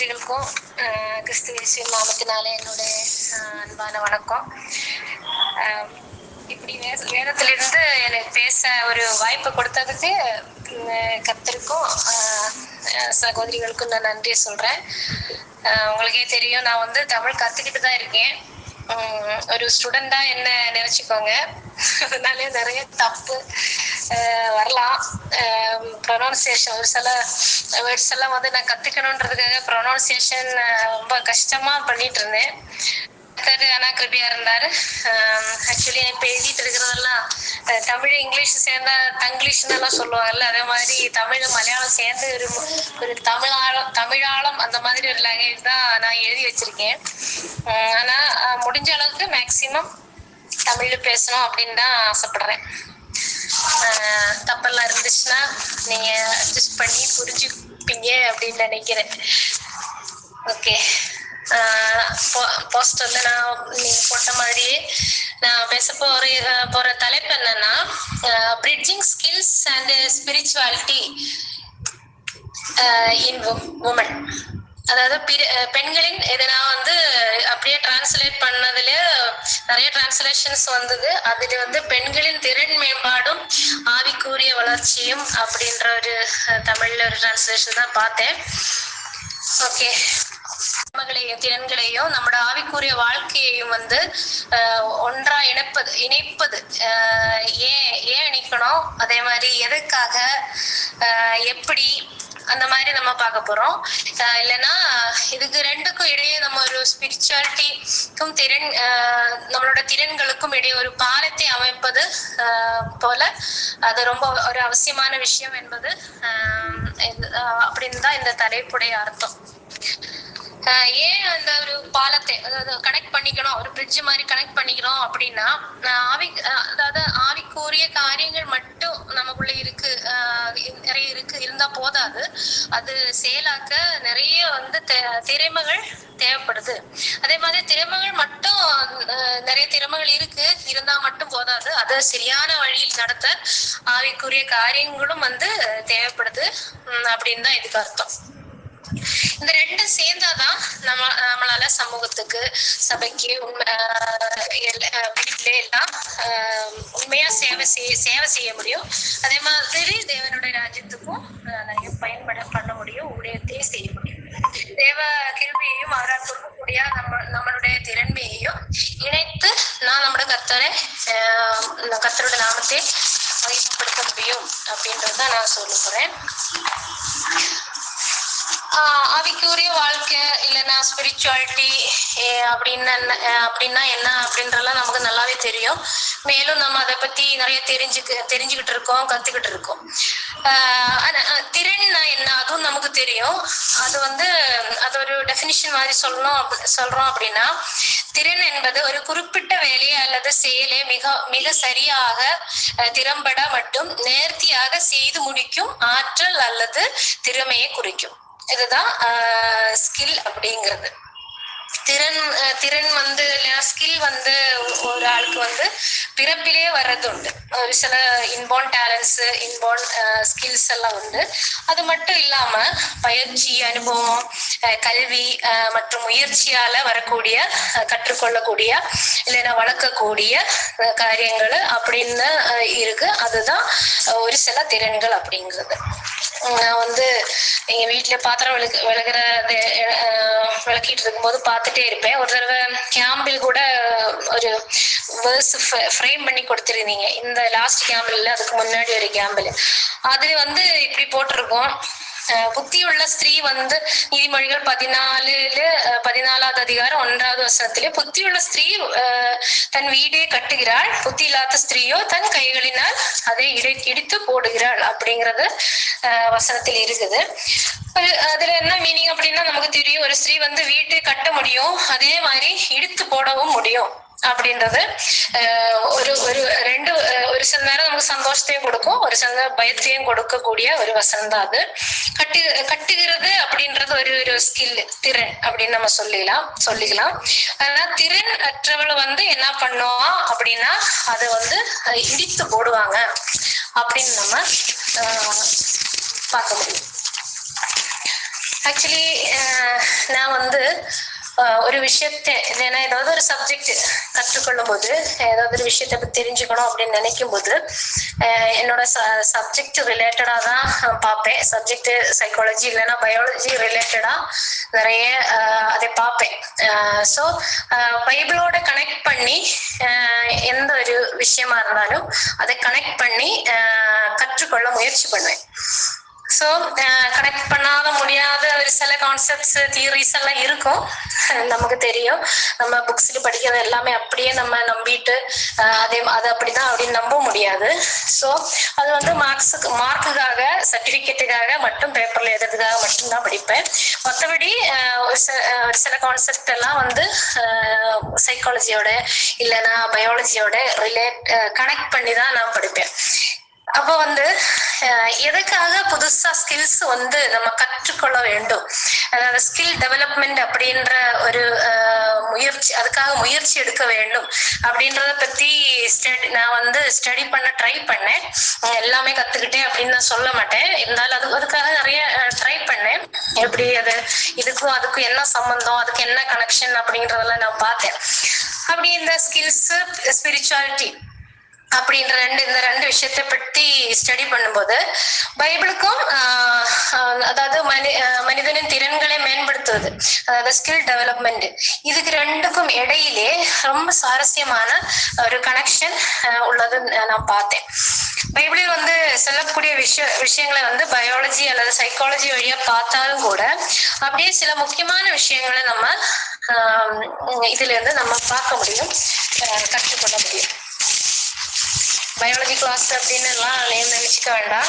சகோதரிகளுக்கும் கிறிஸ்து இயேசுவின் நாமத்தினாலே என்னுடைய அன்பான வணக்கம். இப்படி வேதத்திலிருந்து எனக்கு பேச ஒரு வாய்ப்பு கொடுத்ததுக்கு கர்த்தருக்கும் சகோதரிகளுக்கும் நான் நன்றி சொல்றேன். உங்களுக்கே தெரியும், நான் வந்து தமிழ் கத்துக்கிட்டு தான் இருக்கேன். ஒரு ஸ்டூடெண்டா என்ன நினைச்சுக்கோங்க. அதனால நிறைய தப்பு வரலாம். ப்ரொனவுன்சியேஷன் ஒரு சில வேர்ட்ஸ் எல்லாம் வந்து நான் கத்துக்கணுன்றதுக்காக ப்ரொனவுன்சியேஷன் ரொம்ப கஷ்டமா பண்ணிட்டு இருந்தேன். ஆனா கிருபியா இருந்தாரு. ஆக்சுவலி இப்ப எழுதிட்டு இருக்கிறதெல்லாம் தமிழ் இங்கிலீஷ் சேர்ந்தா தங்கிலீஷ்னு எல்லாம் சொல்லுவாங்கல்ல, அதே மாதிரி தமிழ் மலையாளம் சேர்ந்து ஒரு தமிழாளம் அந்த மாதிரி ஒரு லாங்குவேஜ் தான் நான் எழுதி வச்சிருக்கேன். ஆனா முடிஞ்ச அளவுக்கு மேக்சிமம் தமிழ்ல பேசணும் அப்படின்னு தான் ஆசைப்படுறேன். தப்பெல்லாம் இருந்துச்சுன்னா நீங்க அட்ஜஸ்ட் பண்ணி புரிஞ்சுப்பீங்க அப்படின்னு நினைக்கிறேன். ஓகே, போஸ்டர்ல நீங்க போட்ட மாதிரி நான் பேச போற தலைப்பு என்னன்னா, bridging skills and spirituality in women. அதாவது பெண்களின் இதை நான் வந்து அப்படியே டிரான்ஸ்லேட் பண்ணதுல நிறைய டிரான்ஸ்லேஷன்ஸ் வந்தது. அதுல வந்து பெண்களின் திறன் மேம்பாடும் ஆவிக்குரிய வளர்ச்சியும் அப்படின்ற ஒரு தமிழ்ல ஒரு டிரான்ஸ்லேஷன் தான் பார்த்தேன். ஓகே, திறன்களையும் நம்மளோட ஆவிக்குரிய வாழ்க்கையையும் வந்து ஒன்றா இணைப்பது ஏன் இணைக்கணும், அதே மாதிரி எதுக்காக, எப்படி, அந்த மாதிரி நம்ம பார்க்க போறோம். இல்லைன்னா இதுக்கு ரெண்டுக்கும் இடையே நம்ம ஒரு ஸ்பிரிச்சுவாலிட்டிக்கும் நம்மளோட திறன்களுக்கும் இடையே ஒரு பாலத்தை அமைப்பது போல அது ரொம்ப ஒரு அவசியமான விஷயம் என்பது அப்படின்னு தான் இந்த தலைப்புடைய அர்த்தம். ஏன் அந்த ஒரு பாலத்தை அதாவது கனெக்ட் பண்ணிக்கணும், ஒரு பிரிட்ஜ் மாதிரி கனெக்ட் பண்ணிக்கணும் அப்படின்னா, அதாவது ஆவிக்குரிய காரியங்கள் மட்டும் நமக்குள்ள நிறைய இருந்தா போதாது. அது செயலாக்க நிறைய வந்து திறமைகள் தேவைப்படுது. அதே மாதிரி திறமைகள் மட்டும் நிறைய திறமைகள் இருந்தா மட்டும் போதாது. அதை சரியான வழியில் நடத்த ஆவிக்குரிய காரியங்களும் வந்து தேவைப்படுது அப்படின்னு தான் இதுக்கு அர்த்தம். இந்த ரெண்டும் சேர்ந்தாதான் நம்மளால சமூகத்துக்கு, சபைக்கு, வீட்டிலே எல்லாம் உண்மையா சேவை செய்ய முடியும். அதே மாதிரி தேவனுடைய ராஜ்யத்துக்கும் நிறைய பண்ண முடியும், ஊழியத்தையும் செய்ய முடியும். தேவ கிருபையையும் அவரால் கொடுக்கக்கூடிய நம்மளுடைய திறன்மையையும் இணைத்து நான் நம்மளோட கர்த்தரோட நாமத்தை மகிமைப்படுத்த முடியும் அப்படின்றத நான் சொல்ல போறேன். ஆவிக்குரிய வாழ்க்கை இல்லைன்னா ஸ்பிரிச்சுவாலிட்டி அப்படின்னா என்ன அப்படின்றலாம் நமக்கு நல்லாவே தெரியும். மேலும் நம்ம அதை பத்தி நிறைய தெரிஞ்சுக்கிட்டு இருக்கோம், கத்துக்கிட்டு இருக்கோம். திறன்னா என்ன அதுவும் நமக்கு தெரியும். அது ஒரு டெஃபினிஷன் மாதிரி சொல்றோம் அப்படின்னா, திறன் என்பது ஒரு குறிப்பிட்ட வேலையை அல்லது செயலை மிக சரியாக, திறம்பட மற்றும் நேர்த்தியாக செய்து முடிக்கும் ஆற்றல் அல்லது திறமையை குறிக்கும். இதுதான் ஸ்கில் அப்படிங்கிறது. திறன் வந்து ஸ்கில் வந்து ஒரு ஆளுக்கு வந்து பிறப்பிலே வர்றது உண்டு. ஒரு சில இன்பார்ன் டேலண்ட்ஸ், இன்பார்ன் ஸ்கில்ஸ் எல்லாம் உண்டு. அது மட்டும் இல்லாம பயிற்சி, அனுபவம், கல்வி மற்றும் முயற்சியால வரக்கூடிய, கற்றுக்கொள்ளக்கூடிய, இல்லைன்னா வளர்க்கக்கூடிய காரியங்கள் அப்படின்னு இருக்கு. அதுதான் ஒரு சில திறன்கள் அப்படிங்கிறது. நான் வந்து எங்க வீட்டுல பாத்திரம் விளக்கிட்டு இருக்கும்போது பார்த்துட்டே இருப்பேன். ஒரு தடவை கேம்பிள் கூட ஒரு வேர்ஸ் ஃப்ரேம் பண்ணி கொடுத்துருந்தீங்க. இந்த லாஸ்ட் கேம்பிள் இல்ல, அதுக்கு முன்னாடி ஒரு கேம்பிள். அது வந்து இப்படி போட்டிருக்கோம்: புத்தியுள்ள ஸ்திரீ வந்து நீதிமொழிகள் 14வது அதிகாரம் 1வது வசனத்திலே, புத்தியுள்ள ஸ்திரீ தன் வீடே கட்டுகிறாள், புத்தி இல்லாத ஸ்திரீயோ தன் கைகளினால் அதை இடித்து போடுகிறாள் அப்படிங்கிறது வசனத்தில் இருக்குது. அதுல என்ன மீனிங் அப்படின்னா, நமக்கு தெரியும் ஒரு ஸ்திரீ வந்து வீட்டை கட்ட முடியும், அதே மாதிரி இடித்து போடவும் முடியும் அப்படின்றது ஒரு சில நேரம் நமக்கு சந்தோஷத்தையும் கொடுக்கும், ஒரு சில நேரம் பயத்தையும் கொடுக்கக்கூடிய ஒரு வசனம் தான் அது. கட்டுகிறது அப்படின்றது ஒரு ஸ்கில், திறன் அப்படின்னு நம்ம சொல்லிக்கலாம். ஆனா திறன் அற்றவளை வந்து என்ன பண்ணுவோம் அப்படின்னா, அதை வந்து இடித்து போடுவாங்க அப்படின்னு நம்ம பார்க்க முடியும். ஆக்சுவலி நான் வந்து ஒரு விஷயத்தை இல்லைன்னா ஏதாவது ஒரு சப்ஜெக்ட் கற்றுக்கொள்ளும் போது ஏதாவது ஒரு விஷயத்தை பற்றி தெரிஞ்சுக்கணும் அப்படின்னு நினைக்கும் போது என்னோட சப்ஜெக்ட் ரிலேட்டடா தான் பார்ப்பேன். சப்ஜெக்ட் சைக்காலஜி இல்லைன்னா பயாலஜி ரிலேட்டடா நிறைய அதை பார்ப்பேன். ஸோ பைபிளோட கனெக்ட் பண்ணி எந்த ஒரு விஷயமா இருந்தாலும் அதை கனெக்ட் பண்ணி கற்றுக்கொள்ள முயற்சி பண்ணுவேன். ஸோ கனெக்ட் பண்ணாத முடியாத ஒரு சில கான்செப்ட்ஸ் தியரிஸ் எல்லாம் இருக்கும், நமக்கு தெரியும். நம்ம புக்ஸ்ல படிக்கிறது எல்லாமே அப்படியே நம்ம நம்பிட்டு அது அப்படிதான் அப்படின்னு நம்ப முடியாது. ஸோ அது வந்து மார்க்குக்காக சர்டிஃபிகேட்டுக்காக மட்டும் பேப்பர்ல எழுதுறதுக்காக மட்டும்தான் படிப்பேன். மற்றபடி ஒரு சில கான்செப்ட் எல்லாம் வந்து சைக்காலஜியோட இல்லைன்னா பயாலஜியோட கனெக்ட் பண்ணி தான் நான் படிப்பேன். அப்போ வந்து எதுக்காக புதுசா ஸ்கில்ஸ் வந்து நம்ம கற்றுக்கொள்ள வேண்டும், அதாவது ஸ்கில் டெவலப்மெண்ட் அப்படின்ற ஒரு அதுக்காக முயற்சி எடுக்க வேண்டும் அப்படின்றத பத்தி நான் வந்து ஸ்டடி பண்ண ட்ரை பண்ணேன். எல்லாமே கத்துக்கிட்டேன் அப்படின்னு நான் சொல்ல மாட்டேன், இருந்தாலும் அதுக்காக நிறைய ட்ரை பண்ணேன். எப்படி அது இதுக்கும் அதுக்கும் என்ன சம்பந்தம், அதுக்கு என்ன கனெக்ஷன் அப்படின்றதெல்லாம் நான் பார்த்தேன். அப்படி இந்த ஸ்கில்ஸ் ஸ்பிரிச்சுவாலிட்டி அப்படின்ற இந்த ரெண்டு விஷயத்தை பற்றி ஸ்டடி பண்ணும்போது பைபிளுக்கும் அதாவது மனிதனின் திறன்களை மேம்படுத்துவது, அதாவது ஸ்கில் டெவலப்மெண்ட், இதுக்கு ரெண்டுக்கும் இடையிலே ரொம்ப சுவாரஸ்யமான ஒரு கனெக்ஷன் உள்ளது நான் பார்த்தேன். பைபிளில் வந்து சொல்லக்கூடிய விஷயங்களை வந்து பயாலஜி அல்லது சைக்காலஜி வழியா பார்த்தாலும் கூட அப்படியே சில முக்கியமான விஷயங்களை நம்ம இதுல இருந்து நம்ம பார்க்க முடியும், கற்றுக்கொள்ள முடியும். பயாலஜி கிளாஸ் அப்படின்னு எல்லாம் நினைச்சுக்க வேண்டாம்.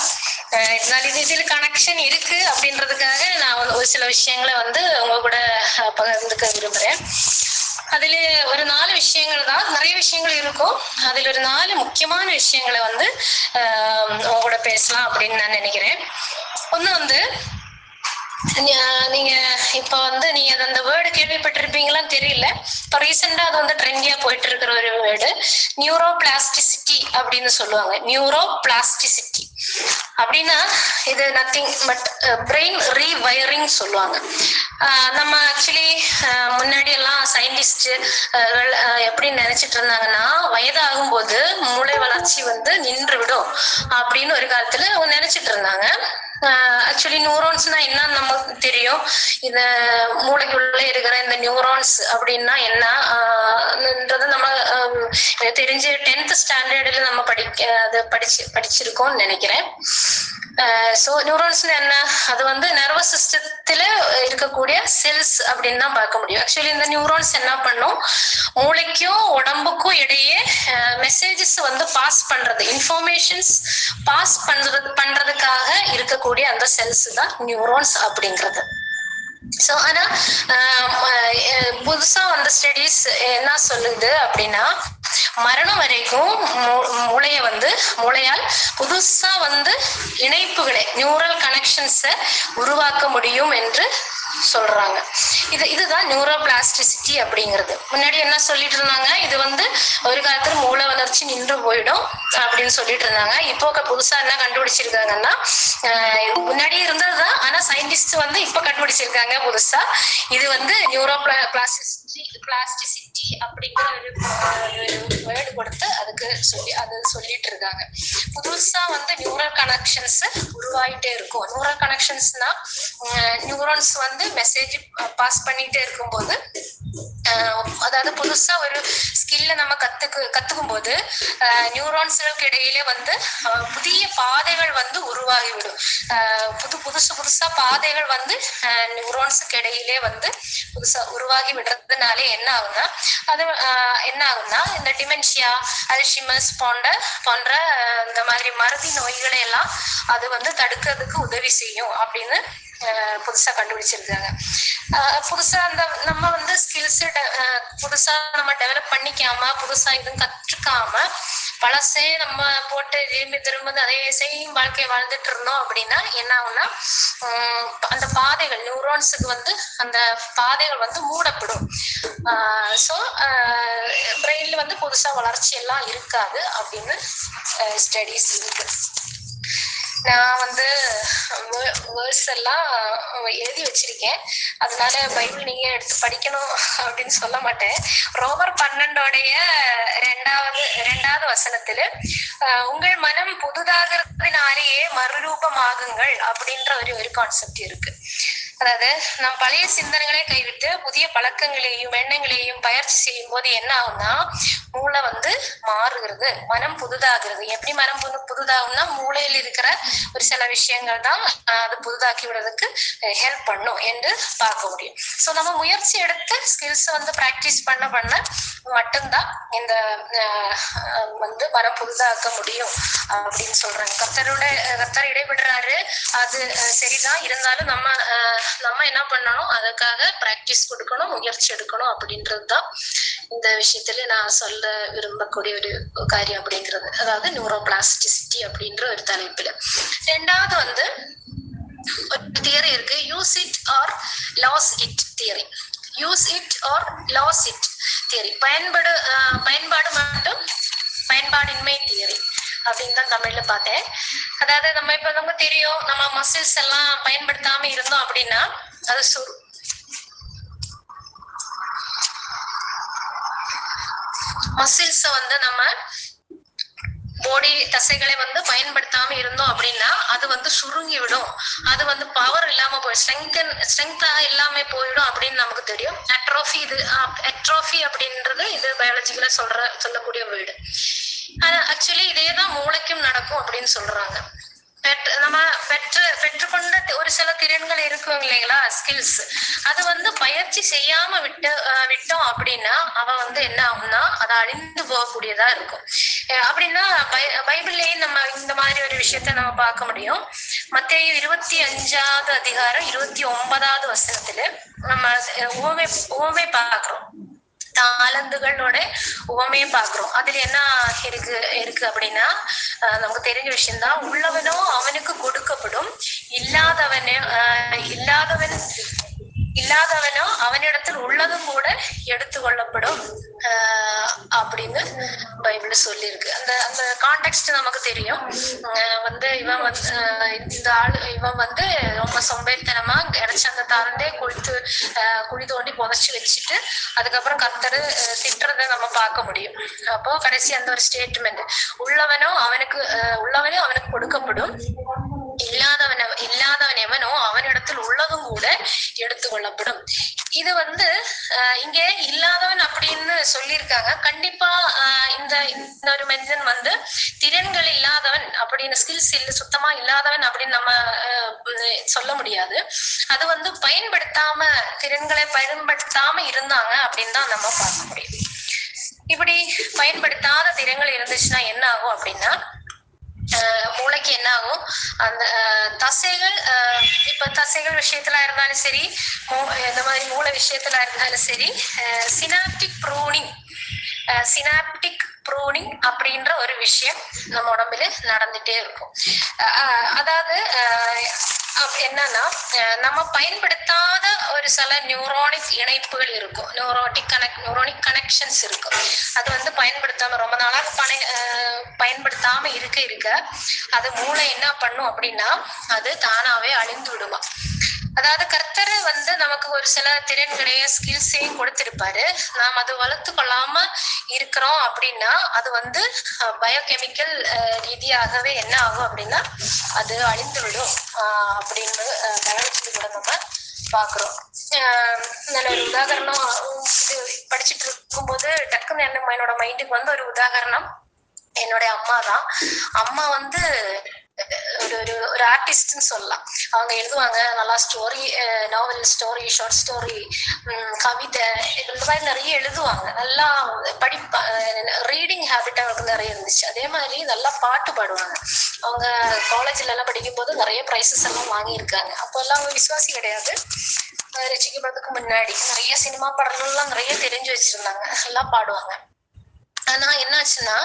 இருந்தாலும் இதில் கனெக்ஷன் இருக்கு அப்படின்றதுக்காக நான் ஒரு சில விஷயங்களை வந்து உங்க கூட பகிர்ந்துக்க விரும்புறேன். அதுல ஒரு 4 விஷயங்கள் தான், நிறைய விஷயங்கள் இருக்கும். அதுல ஒரு 4 முக்கியமான விஷயங்களை வந்து உங்க கூட பேசலாம் அப்படின்னு நான் நினைக்கிறேன். ஒண்ணு வந்து நீங்க இப்ப வந்து நீங்க அந்த வேர்டு கேள்விப்பட்டிருப்பீங்களான்னு தெரியல. இப்ப ரீசெண்டா அது வந்து ட்ரெண்டியா போயிட்டு இருக்கிற ஒரு வேர்டு நியூரோ பிளாஸ்டிசிட்டி அப்படின்னு சொல்லுவாங்க. நியூரோ பிளாஸ்டிசிட்டி அப்படின்னா இது நத்திங் பட் பிரெயின் ரீவயரிங் சொல்லுவாங்க. நம்ம ஆக்சுவலி முன்னாடி எல்லாம் சயின்டிஸ்ட் எப்படி நினைச்சிட்டு இருந்தாங்கன்னா வயதாகும் போது மூளை வளர்ச்சி வந்து நின்று விடும் அப்படின்னு ஒரு காலத்துல நினைச்சிட்டு இருந்தாங்க. ஆக்சுவலி நியூரான்ஸ்னா என்னன்னு நமக்கு தெரியும். இந்த மூளைக்குள்ள இருக்கிற இந்த நியூரான்ஸ் அப்படின்னா என்னன்றது நம்ம தெரிஞ்சு 10th ஸ்டாண்டர்ட்ல நம்ம படிச்சிருக்கோம்னு நினைக்கிறேன். ஸோ நியூரான்ஸ் என்ன, அது வந்து நர்வஸ் சிஸ்டத்துல இருக்கக்கூடிய செல்ஸ் அப்படின்னு தான் பார்க்க முடியும். ஆக்சுவலி இந்த நியூரான்ஸ் என்ன பண்ணும், மூளைக்கும் உடம்புக்கும் இடையே மெசேஜஸ் வந்து பாஸ் பண்றது, இன்ஃபர்மேஷன்ஸ் பாஸ் பண்றதுக்காக இருக்கக்கூடிய அந்த செல்ஸ் தான் நியூரான்ஸ் அப்படிங்கிறது. ஸோ ஆனா புதுசா வந்த ஸ்டடீஸ் என்ன சொல்லுது அப்படின்னா மரணம் வரைக்கும் மூளையால் புதுசா வந்து இணைப்புகளை நியூரல் கனெக்ஷன்ஸை உருவாக்க முடியும் என்று சொல்றாங்க. இதுதான் நியூரோ பிளாஸ்டிசிட்டி அப்படிங்கிறது. முன்னாடி என்ன சொல்லிட்டு இருந்தாங்க, இது வந்து ஒரு காலத்துல மூளை வளர்ச்சி நின்று போயிடும் அப்படின்னு சொல்லிட்டு இருந்தாங்க. இப்போ புதுசா என்ன கண்டுபிடிச்சிருக்காங்கன்னா முன்னாடி இருந்ததுதான், ஆனா சயின்டிஸ்ட் வந்து இப்ப கண்டுபிடிச்சிருக்காங்க புதுசா. இது வந்து நியூரோ பிளாஸ்டிசிட்டி அப்படிங்கிற ஒரு வேர்டு கொடுத்து அது சொல்லிட்டு இருக்காங்க. புதுசா வந்து நியூரல் கனெக்ஷன்ஸ் உருவாயிட்டே இருக்கும். நியூரல் கனெக்ஷன்ஸ்னா நியூரான்ஸ் வந்து மெசேஜ் பாஸ் பண்ணிட்டே இருக்கும்போது, அதாவது புதுசா ஒரு ஸ்கில்ல நம்ம கத்துக்கும் போது நியூரான்ஸ்களுக்கு இடையிலே வந்து புதிய பாதைகள் வந்து உருவாகிவிடும். புதுசா பாதைகள் வந்து நியூரான்ஸுக்கு இடையிலே வந்து புதுசா உருவாகி விடுறதுனாலே என்ன ஆகும்னா இந்த டிமென்ஷியா, அல்ஷிமஸ் போன்ற இந்த மாதிரி மறதி நோய்களை எல்லாம் அது வந்து தடுக்கிறதுக்கு உதவி செய்யும் அப்படின்னு புதுசா கண்டுபிடிச்சிருக்காங்க. புதுசா நம்ம வந்து ஸ்கில்ஸ் புதுசா நம்ம டெவலப் பண்ணிக்காம, புதுசா எதுவும் கற்றுக்காம பழசே நம்ம போட்டு திரும்ப அதே சேம் வாழ்க்கையை வாழ்ந்துட்டு இருந்தோம் அப்படின்னா என்ன ஆகும்னா அந்த பாதைகள் நியூரான்ஸுக்கு வந்து அந்த பாதைகள் வந்து மூடப்படும். ஸோ பிரெயின்ல வந்து புதுசா வளர்ச்சி எல்லாம் இருக்காது அப்படின்னு ஸ்டடீஸ் இருக்கு. நான் வந்து வேர்ஸ் எல்லாம் எழுதி வச்சிருக்கேன். அதனால பைபிள் நீங்க எடுத்து படிக்கணும் அப்படின்னு சொல்ல மாட்டேன். ரோமர் 12 இரண்டாவது வசனத்துல உங்கள் மனம் புதுதாகிறதுனாலேயே மறுரூபமாகுங்கள் அப்படின்ற ஒரு கான்செப்ட் இருக்கு. அதாவது நம் பழைய சிந்தனைகளை கைவிட்டு புதிய பழக்கங்களையும் எண்ணங்களையும் பயிற்சி செய்யும் போது என்ன ஆகும்னா மூளை வந்து மாறுகிறது, மனம் புதுதாகிறது. எப்படி மனம் புதுதாகும்னா மூளையில் இருக்கிற ஒரு சில விஷயங்கள் தான் அது புதுதாக்கி விடுறதுக்கு ஹெல்ப் பண்ணும் என்று பார்க்க முடியும். ஸோ நம்ம முயற்சி எடுத்து ஸ்கில்ஸ் வந்து பிராக்டிஸ் பண்ண மட்டும்தான் இந்த வந்து மனம் புதுதாக்க முடியும் அப்படின்னு சொல்றாங்க. கர்த்தர் இடைபெடுறாரு, அது சரிதான். இருந்தாலும் நம்ம என்ன பண்ணணும், அதுக்காக பிராக்டிஸ் கொடுக்கணும், முயற்சி எடுக்கணும் அப்படின்றதுதான் இந்த விஷயத்துல நான் சொல்ல விரும்பக்கூடிய ஒரு காரியம் அப்படிங்கிறது. அதாவது நியூரோபிளாஸ்டிசிட்டி அப்படின்ற ஒரு தலைப்புல. ரெண்டாவது வந்து ஒரு தியரி இருக்கு, use it or lose it theory. Use it or lose it theory. பயன்பாடு மட்டும் பயன்பாடின்மை தியரி அப்படின்னு தான் தமிழ்ல பார்த்தேன். அதாவது நம்ம இப்ப நமக்கு தெரியும், நம்ம மசில்ஸ் எல்லாம் பயன்படுத்தாம இருந்தோம் அப்படின்னா அது மசில்ஸ வந்து நம்ம பாடி தசைகளை வந்து பயன்படுத்தாம இருந்தோம் அப்படின்னா அது வந்து சுருங்கி விடும், அது வந்து பவர் இல்லாம ஸ்ட்ரென்த்தா இல்லாம போயிடும் அப்படின்னு நமக்கு தெரியும். அட்ரோஃபி அப்படின்றது இது பயாலஜிக்கல சொல்லக்கூடிய வேர்டு. ஆக்சுவலி இதேதான் மூளைக்கும் நடக்கும் அப்படின்னு சொல்றாங்க. நம்ம பெற்றுக்கொண்ட ஒரு சில திறன்கள் இருக்கும் இல்லைங்களா, ஸ்கில்ஸ், அது வந்து பயிற்சி செய்யாம விட்டோம் அப்படின்னா அவ வந்து என்ன ஆகும்னா அது அழிந்து போகக்கூடியதா இருக்கும். அப்படின்னா பைபிள்லயே நம்ம இந்த மாதிரி ஒரு விஷயத்த நம்ம பார்க்க முடியும். மத்தேயு 25வது அதிகாரம் 29வது வசனத்துல நம்ம உவமை பார்க்கிறோம். தாளந்துகளோட உவமையை பாக்குறோம். அதுல என்ன இருக்கு அப்படின்னா நமக்கு தெரிஞ்ச விஷயம்தான், உள்ளவனோ அவனுக்கு கொடுக்கப்படும், இல்லாதவனோ அவனிடத்தில் உள்ளதும் கூட எடுத்து கொள்ளப்படும் அப்படின்னு பைபிள் சொல்லி இருக்கு. அந்த கான்டெக்ட் நமக்கு தெரியும். வந்து இவன் வந்து ரொம்ப சொம்பேத்தனமா கிடைச்ச அந்த தாரண்டே குழி தோண்டி புதைச்சு வச்சுட்டு அதுக்கப்புறம் கர்த்தர் திட்டுறதை நம்ம பார்க்க முடியும். அப்போ கடைசி அந்த ஒரு ஸ்டேட்மெண்ட், உள்ளவனோ அவனுக்கு கொடுக்கப்படும், இல்லாதவன் எவனோ அவனிடத்தில் உள்ளதும் கூட எடுத்துக்கொள்ளப்படும். இது வந்து இங்க இல்லாதவன் அப்படின்னு சொல்லியிருக்காங்க. கண்டிப்பா இந்த ஒரு மனிதன் வந்து திறன்கள் இல்லாதவன் அப்படின்னு, ஸ்கில்ஸ் சுத்தமா இல்லாதவன் அப்படின்னு நம்ம சொல்ல முடியாது. அது வந்து திறன்களை பயன்படுத்தாம இருந்தாங்க அப்படின்னு தான் நம்ம பார்க்க முடியும். இப்படி பயன்படுத்தாத திறன்கள் இருந்துச்சுன்னா என்ன ஆகும் அப்படின்னா மூளைக்கு என்ன ஆகும், அந்த தசைகள் விஷயத்துல இருந்தாலும் சரி, இந்த மாதிரி மூளை விஷயத்துல இருந்தாலும் சரி, சினாப்டிக் ப்ரூனிங் அப்படின்ற ஒரு விஷயம் நம்ம உடம்புல நடந்துட்டே இருக்கும். அதாவது என்னன்னா நம்ம பயன்படுத்தாத ஒரு சில நியூரானிக் இணைப்புகள் இருக்கும், நியூரானிக் கனெக்ஷன்ஸ் இருக்கும். அது வந்து பயன்படுத்தாம ரொம்ப நாளாக பயன்படுத்தாம இருக்க அது மூளை என்ன பண்ணும் அப்படின்னா அது தானாவே அழிந்து விடுமா. அதாவது கர்த்தர் வந்து நமக்கு ஒரு சில திறன்களையும் ஸ்கில்ஸையும் கொடுத்திருப்பாரு. நாம் அது வளர்த்து கொள்ளாம இருக்கிறோம் அப்படின்னா அது வந்து பயோகெமிக்கல் ரீதியாகவே என்ன ஆகும் அப்படின்னா அது அழிந்து விடும் அப்படின்னு பயாலஜி கூட நம்ம பாக்குறோம். நல்ல ஒரு உதாரணம் படிச்சுட்டு இருக்கும்போது டக்குன்னு என்னோட மைண்டுக்கு வந்து ஒரு உதாரணம் என்னுடைய அம்மா தான். அம்மா வந்து ஒரு ஆர்டிஸ்ட்னு சொல்லலாம். அவங்க எழுதுவாங்க நல்லா, ஸ்டோரி, நாவல் ஸ்டோரி, ஷார்ட் ஸ்டோரி, கவிதை, இந்த மாதிரி நிறைய எழுதுவாங்க. நல்லா ரீடிங் ஹேபிட் அவங்களுக்கு நிறைய இருந்துச்சு. அதே மாதிரி நல்லா பாட்டு பாடுவாங்க. அவங்க காலேஜ்ல எல்லாம் படிக்கும் போது நிறைய பிரைசஸ் எல்லாம் வாங்கியிருக்காங்க. அப்போ எல்லாம் அவங்க விசுவாசி கிடையாது. ரசிக்கப்படுறதுக்கு முன்னாடி நிறைய சினிமா படங்கள்லாம் நிறைய தெரிஞ்சு வச்சிருந்தாங்க, நல்லா பாடுவாங்க. ஆனா என்னாச்சுன்னா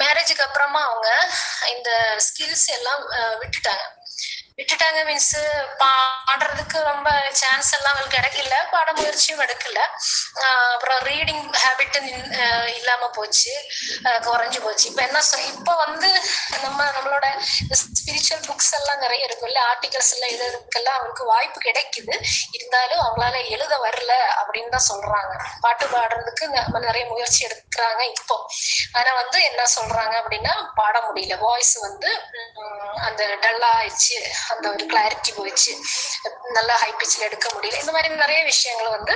மேரேஜுக்கு அப்புறமா அவங்க இந்த ஸ்கில்ஸ் எல்லாம் விட்டுட்டாங்க மீன்ஸ் பாடுறதுக்கு ரொம்ப சான்ஸ் எல்லாம் அவங்களுக்கு கிடைக்கல, பாட முயற்சியும் எடுக்கல. அப்புறம் ரீடிங் ஹேபிட் இல்லாம போச்சு, குறைஞ்சு போச்சு. இப்ப என்ன இப்ப வந்து நம்மளோட ஸ்பிரிச்சுவல் புக்ஸ் எல்லாம் நிறைய இருக்குல்ல, ஆர்டிகல்ஸ் எல்லாம் எழுதுறதுக்கெல்லாம் அவங்களுக்கு வாய்ப்பு கிடைக்குது. இருந்தாலும் அவங்களால எழுத வரல அப்படின்னு தான் சொல்றாங்க. பாட்டு பாடுறதுக்கு நம்ம நிறைய முயற்சி எடுக்கிறாங்க இப்போ. ஆனா வந்து என்ன சொல்றாங்க அப்படின்னா பாட முடியல, வாய்ஸ் வந்து அந்த டல்லா ஆயிடுச்சு, அந்த ஒரு கிளாரிட்டி போயிடுச்சு, நல்லா ஹை பிச்சில் எடுக்க முடியல. இந்த மாதிரி நிறைய விஷயங்கள் வந்து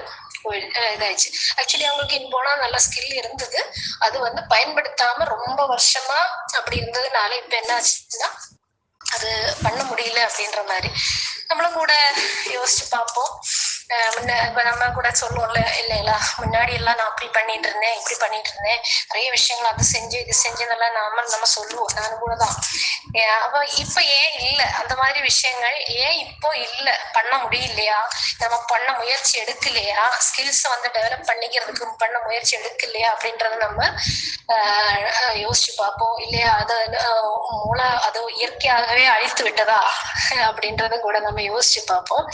இதாயிடுச்சு. ஆக்சுவலி அவங்களுக்கு போனா நல்ல ஸ்கில் இருந்தது, அது வந்து பயன்படுத்தாம ரொம்ப வருஷமா அப்படி இருந்ததுனால இப்ப என்ன ஆச்சுன்னா அது பண்ண முடியல அப்படின்ற மாதிரி நம்மளும் கூட யோசிச்சு பார்ப்போம். இப்ப நம்ம கூட சொல்லுவோம்ல இல்லைங்களா, முன்னாடி எல்லாம் நான் அப்படி பண்ணிட்டு இருந்தேன், இப்படி பண்ணிட்டு இருந்தேன், நிறைய விஷயங்கள் அது செஞ்சு இது செஞ்சதெல்லாம் நம்ம சொல்லுவோம். நானும் கூட தான். அப்ப இப்ப ஏன் இல்ல அந்த மாதிரி விஷயங்கள், ஏன் இப்போ இல்ல, பண்ண முடியலையா, நம்ம பண்ண முயற்சி எடுக்கலையா, ஸ்கில்ஸ் வந்து டெவலப் பண்ணிக்கிறதுக்கு பண்ண முயற்சி எடுக்கலையா அப்படின்றத நம்ம யோசிச்சு பார்ப்போம். இல்லையா அது மூளை அது இயற்கையாகவே அழித்து விட்டதா அப்படின்றத கூட நம்ம யோசிச்சு பார்ப்போம்.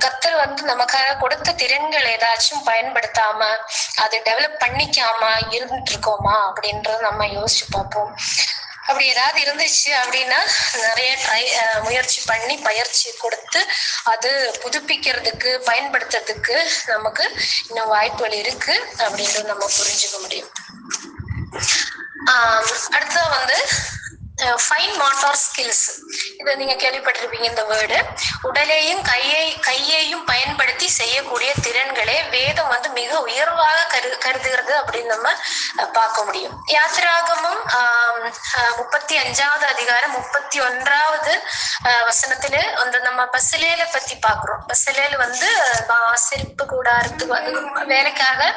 கத்தர் வந்து நமக்காக கொடுத்த திறன்கள் ஏதாச்சும் பயன்படுத்தாம அதை டெவலப் பண்ணிக்காம இருந்துட்டு இருக்கோமா அப்படின்றத நம்ம யோசிச்சு பார்ப்போம். அப்படி ஏதாவது இருந்துச்சு அப்படின்னா நிறைய முயற்சி பண்ணி பயிற்சி கொடுத்து அது புதுப்பிக்கிறதுக்கு பயன்படுத்துறதுக்கு நமக்கு இன்னும் வாய்ப்புகள் இருக்கு அப்படின்றது நம்ம புரிஞ்சுக்க முடியும். அடுத்தது வந்து ஃபைன் மோட்டார் ஸ்கில்ஸ். இதை நீங்க கேள்விப்பட்டிருப்பீங்க இந்த வேர்டு. உடலையும் கையையும் பயன்படுத்தி செய்யக்கூடிய திறன்களே வேதம் வந்து மிக உயர்வாக கருதுகிறது அப்படின்னு நம்ம பார்க்க முடியும். யாத்திராகமும் 35வது அதிகாரம் 31வது வசனத்துல வந்து நம்ம பசலேல பத்தி பாக்குறோம். பசலேல் வந்து ஆசரிப்பு கூடாரத்துக்கு வந்து வேலைக்காக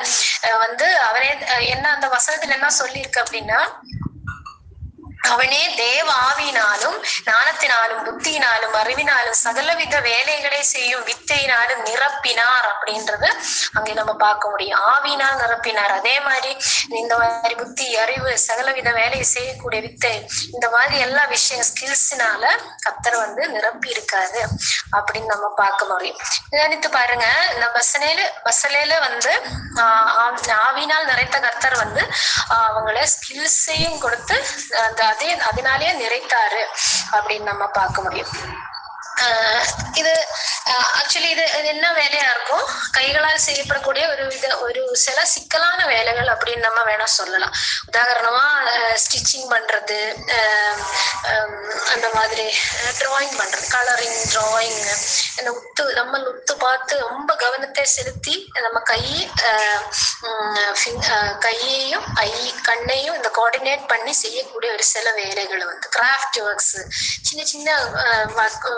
வந்து அவரே என்ன அந்த வசனத்துல என்ன சொல்லியிருக்கு அப்படின்னா, அவனே தேவ ஆவியினாலும் ஞானத்தினாலும் புத்தியினாலும் அறிவினாலும் சகலவித வேலைகளை செய்யும் வித்தையினாலும் நிரப்பினார் அப்படின்றது அங்கே நம்ம பார்க்க முடியும். ஆவியினால் நிரப்பினார். அதே மாதிரி இந்த மாதிரி புத்தி அறிவு சகலவித வேலையை செய்யக்கூடிய வித்தை, இந்த மாதிரி எல்லா விஷயம் ஸ்கில்ஸ்னால கத்தர் வந்து நிரப்பி இருக்காரு அப்படின்னு நம்ம பார்க்க முடியும். நினைத்து பாருங்க, இந்த பசலேல வந்து ஆவியினால் நிறைத்த கத்தர் வந்து அவங்கள ஸ்கில்ஸையும் கொடுத்து அதனாலேயே நிறைத்தாரு அப்படின்னு நம்ம பார்க்க முடியும். இது ஆக்சுவலி இது என்ன வேலையா இருக்கும், கைகளால் செய்யப்படக்கூடிய ஒரு சில சிக்கலான வேலைகள் அப்படின்னு நம்ம வேணா சொல்லலாம். உதாரணமா ஸ்டிச்சிங் பண்றது, அந்த மாதிரி டிராயிங் பண்றது, கலரிங், டிராயிங், இந்த நம்ம உத்து பார்த்து ரொம்ப கவனத்தை செலுத்தி நம்ம கையையும் கண்ணையும் இந்த கோஆர்டினேட் பண்ணி செய்யக்கூடிய ஒரு சில வேலைகள் வந்து கிராஃப்ட் ஒர்க்ஸ், சின்ன சின்ன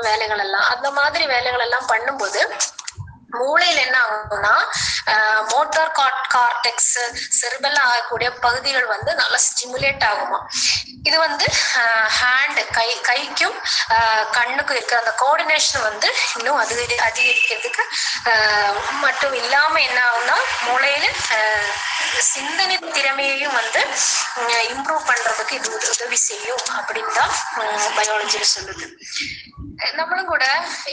வேலைகள் எல்லாம், அந்த மாதிரி வேலைகள் எல்லாம் பண்ணும்போது மூளையில என்ன ஆகும்னா மோட்டார் கார்டெக்ஸ் செரிபல் ஆகக்கூடிய பகுதிகள் வந்து நல்லா ஸ்டிமுலேட் ஆகுமா. இது வந்து ஹேண்ட் கைக்கும் கண்ணுக்கும் இருக்கிற அந்த கோஆர்டினேஷன் வந்து இன்னும் அதிகரிக்கிறதுக்கு மட்டும் இல்லாம என்ன ஆகும்னா மூளையில சிந்தனை திறமையையும் வந்து இம்ப்ரூவ் பண்றதுக்கு இது உதவி செய்யும் அப்படின்னு தான் பயாலஜியில சொல்லுது. நம்மளும் கூட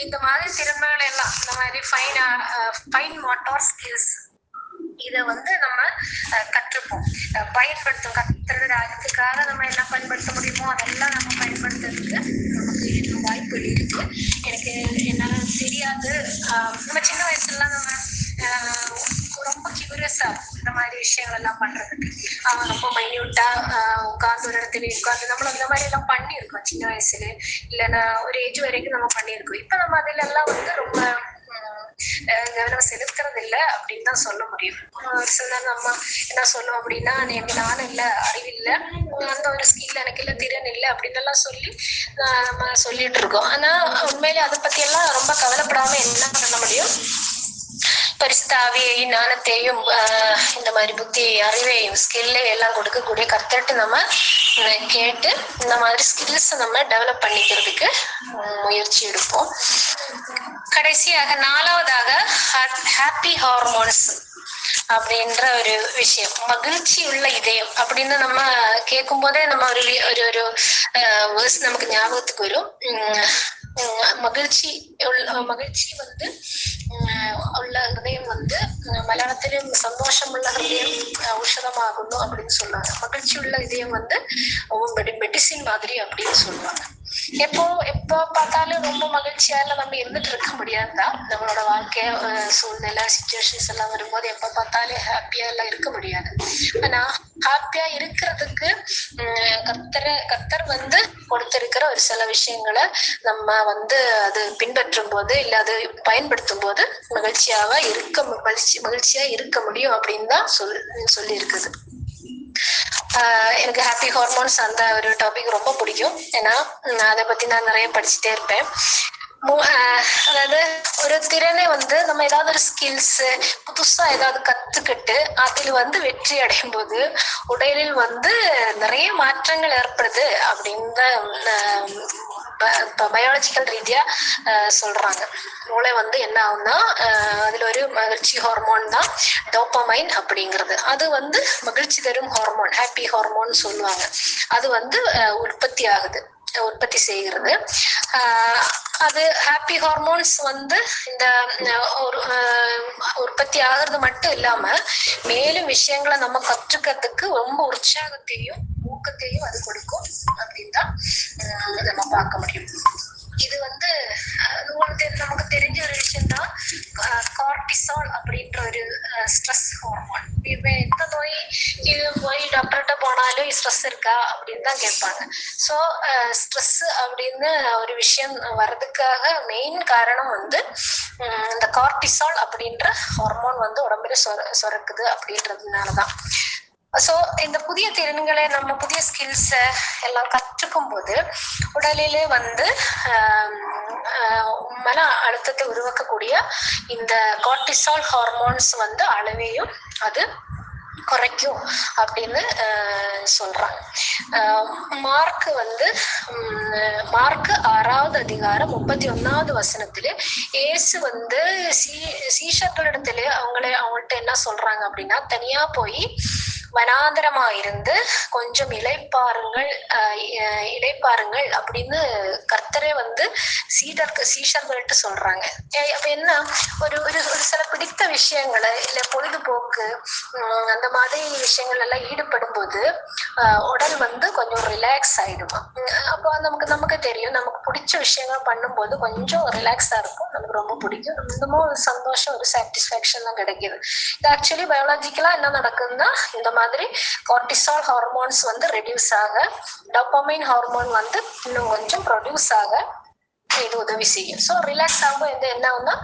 இந்த மாதிரி திறமைகள் எல்லாம், இந்த மாதிரி ஃபைன் மோட்டார் ஸ்கில்ஸ், இதை வந்து நம்ம கற்றுப்போம், பயன்படுத்தும். கத்துறதுக்காக நம்ம என்ன பயன்படுத்த முடியுமோ அதெல்லாம் நம்ம பயன்படுத்துறதுக்கு நமக்கு வாய்ப்பு இருக்கு. எனக்கு என்னால தெரியாது. நம்ம சின்ன வயசுலாம் நம்ம ரொம்ப கியூரியஸா இந்த மாதிரி விஷயங்கள் எல்லாம் பண்றதுக்கு ரொம்ப மைன்யூட்டா உட்கார்ந்து ஒரு இடத்துல உட்கார்ந்து நம்மளும் இந்த மாதிரி எல்லாம் பண்ணியிருக்கோம் சின்ன வயசுல, இல்லைன்னா ஒரு ஏஜ் வரைக்கும் நம்ம பண்ணியிருக்கோம். இப்ப நம்ம அதுல எல்லாம் வந்து ரொம்ப கவனம் செலுத்துறது இல்லை அப்படின்னு தான் சொல்ல முடியும். சில நம்ம என்ன சொல்லுவோம் அப்படின்னா, நானும் இல்லை, அறிவில்லை, அந்த ஒரு ஸ்கில் எனக்கு இல்லை, திறன் இல்லை அப்படின்னு எல்லாம் சொல்லி நம்ம சொல்லிட்டு இருக்கோம். ஆனா உண்மையிலே அதை பத்தி எல்லாம் ரொம்ப கவலைப்படாம என்ன பண்ண முடியும், பரிசுத்த ஆவியையும் ஞானத்தையும் இந்த மாதிரி புத்தியை அறிவையும் ஸ்கில்லையும் எல்லாம் கொடுக்கக்கூடிய கர்த்தர்கிட்ட நம்ம கேட்டு இந்த மாதிரி ஸ்கில்ஸ் நம்ம டெவலப் பண்ணிக்கிறதுக்கு முயற்சி எடுப்போம். கடைசியாக 4வதாக ஹாப்பி ஹார்மோன்ஸ் அப்படின்ற ஒரு விஷயம், மகிழ்ச்சி உள்ள இதயம் அப்படின்னு நம்ம கேட்கும் போதே நம்ம ஒரு வேர்ஸ் நமக்கு ஞாபகத்துக்கு வரும். மகிழ்ச்சி வந்து உள்ள ஹிருதயம் வந்து மலையாளத்திலும் சந்தோஷமுள்ள ஹிருதயம் ஔஷதமாகுന്നു அப்படின்னு சொல்லுவாங்க. மகிழ்ச்சி உள்ள இதயம் வந்து மெடிசின் மாதிரி அப்படின்னு சொல்லுவாங்க. எப்போ பார்த்தாலும் ரொம்ப மகிழ்ச்சியால நம்ம இருந்துட்டு இருக்க முடியாதுதான். நம்மளோட வாழ்க்கை சூழ்நிலை சிச்சுவேஷன்ஸ் எல்லாம் வரும்போது எப்ப பார்த்தாலும் ஹாப்பியா எல்லாம் இருக்க முடியாது. ஆனா ஹாப்பியா இருக்கிறதுக்கு கர்த்தர் வந்து கொடுத்திருக்கிற ஒரு சில விஷயங்களை நம்ம வந்து அது பின்பற்றும் போது இல்ல அது பயன்படுத்தும் போது மகிழ்ச்சியா இருக்க முடியும் அப்படின்னு தான் சொல்லி இருக்குது. எனக்கு ஹாப்பி ஹார்மோன்ஸ் அந்த ஒரு டாபிக் ரொம்ப பிடிக்கும். ஏன்னா அதை பத்தி நான் நிறைய படிச்சுட்டே இருப்பேன். அதாவது ஒரு திறனை வந்து நம்ம ஏதாவது ஒரு ஸ்கில்ஸ் புதுசா ஏதாவது கத்துக்கிட்டு அதில் வந்து வெற்றி அடையும் போது உடலில் வந்து நிறைய மாற்றங்கள் ஏற்படுது அப்படின்னு பயாலஜிக்கல் ரீதியா சொல்றாங்க. மூளை வந்து என்ன ஆகும்னா அதுல ஒரு மகிழ்ச்சி ஹார்மோன் தான் டோபமைன் அப்படிங்கிறது. அது வந்து மகிழ்ச்சி தரும் ஹார்மோன், ஹாப்பி ஹார்மோன் சொல்லுவாங்க. அது வந்து உற்பத்தி செய்கிறது. அது ஹாப்பி ஹார்மோன்ஸ் வந்து இந்த உற்பத்தி ஆகிறது மட்டும் இல்லாம மேலும் விஷயங்களை நம்ம கற்றுக்கிறதுக்கு ரொம்ப உற்சாகத்தையும் ஊக்கத்தையும் அது கொடுக்கும் அப்படின்னு தான் நம்ம பார்க்க முடியும். இது வந்து நமக்கு தெரிஞ்ச ஒரு விஷயம் தான் கார்டிசால் அப்படின்ற ஒரு ஸ்ட்ரெஸ் ஹார்மோன். எந்த போய் டாக்டர்கிட்ட போனாலும் ஸ்ட்ரெஸ் இருக்கா அப்படின்னு தான் கேட்பாங்க. ஸோ ஸ்ட்ரெஸ் அப்படின்னு ஒரு விஷயம் வர்றதுக்காக மெயின் காரணம் வந்து இந்த கார்டிசால் அப்படின்ற ஹார்மோன் வந்து உடம்புல சுரக்குது அப்படின்றதுனாலதான். ஸோ இந்த புதிய திறன்களை நம்ம புதிய ஸ்கில்ஸ எல்லாம் கற்றுக்கும் போது உடலிலே வந்து மன அழுத்தத்தை உருவாக்கக்கூடிய இந்த கார்டிசால் ஹார்மோன்ஸ் வந்து அளவையும் அது குறைக்கும் அப்படின்னு சொல்றாங்க. மார்க் 6வது அதிகாரம் 31வது வசனத்திலே இயேசு வந்து சீஷர்களிடத்திலே அவங்கள்ட்ட என்ன சொல்றாங்க அப்படின்னா, தனியா போய் வனாந்தரமா இருந்து கொஞ்சம் இளைப்பாருங்கள் அப்படின்னு கர்த்தரே வந்து சீஷர்கள்ட்ட சொல்றாங்க. அப்ப என்ன ஒரு சில பிடித்த விஷயங்களை இல்ல பொழுதுபோக்கு அந்த மாதிரி விஷயங்கள் எல்லாம் ஈடுபடும் போது உடல் வந்து கொஞ்சம் ரிலாக்ஸ் ஆயிடுமா. அப்போ நமக்கு தெரியும், நமக்கு பிடிச்ச விஷயங்கள் பண்ணும்போது கொஞ்சம் ரிலாக்ஸா இருக்கும், நமக்கு ரொம்ப பிடிக்கும், இன்னமும் ஒரு சந்தோஷம் ஒரு சாட்டிஸ்பாக்சன் தான் கிடைக்குது. இது ஆக்சுவலி பயாலஜிக்கலா என்ன நடக்குதுன்னா, இந்த மாதிரி கார்டிசால் ஹார்மோன்ஸ் வந்து ரெடியூஸ் ஆக, டோபமைன் ஹார்மோன் வந்து இன்னும் கொஞ்சம் ப்ரொடியூஸ் ஆக இது உதவி செய்யும். ஸோ ரிலாக்ஸ் ஆகும்போது என்ன ஆகும்னா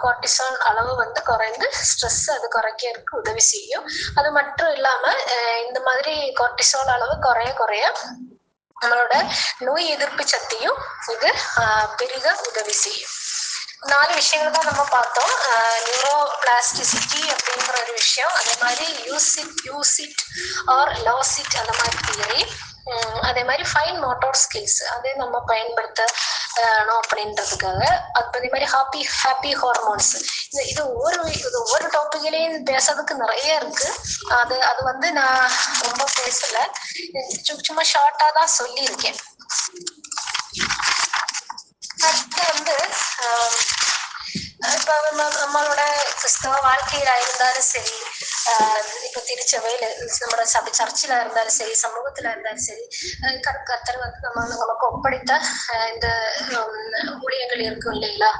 கார்டிசால் அளவு வந்து குறைந்து ஸ்ட்ரெஸ் அது குறைக்கிறதுக்கு உதவி செய்யும். அது மட்டும் இல்லாம இந்த மாதிரி கார்டிசால் அளவு குறைய நம்மளோட நோய் எதிர்ப்பு சக்தியும் இது பெருக உதவி செய்யும். 4 விஷயங்கள் தான் நம்ம பார்த்தோம். நியூரோபிளாஸ்டிசிட்டி அப்படிங்கிற ஒரு விஷயம், அதே மாதிரி use it or lose it அந்த மாதிரி தியரி, அதே மாதிரி ஃபைன் மோட்டார் ஸ்கில்ஸ் அதே நம்ம பயன்படுத்தணும் அப்படின்றதுக்காக, அதே மாதிரி ஹாப்பி ஹார்மோன்ஸ். இது ஒவ்வொரு டாபிக்லயும் பேசுறதுக்கு நிறைய இருக்கு. அது வந்து நான் ரொம்ப பேசல, சும்மா ஷார்ட்டா தான் சொல்லியிருக்கேன். அடுத்து வந்து இப்ப நம்மளோட கிறிஸ்தவ வாழ்க்கையில இருந்தாலும் சரி, இப்ப திருச்சபையில நம்மளோட சர்ச்சில் இருந்தாலும் சரி, சமூகத்துல இருந்தாலும் சரி, கர்த்தர் வந்து நமக்கு ஒப்படைத்த இந்த ஊழியங்கள் இருக்கும் இல்லைங்களா,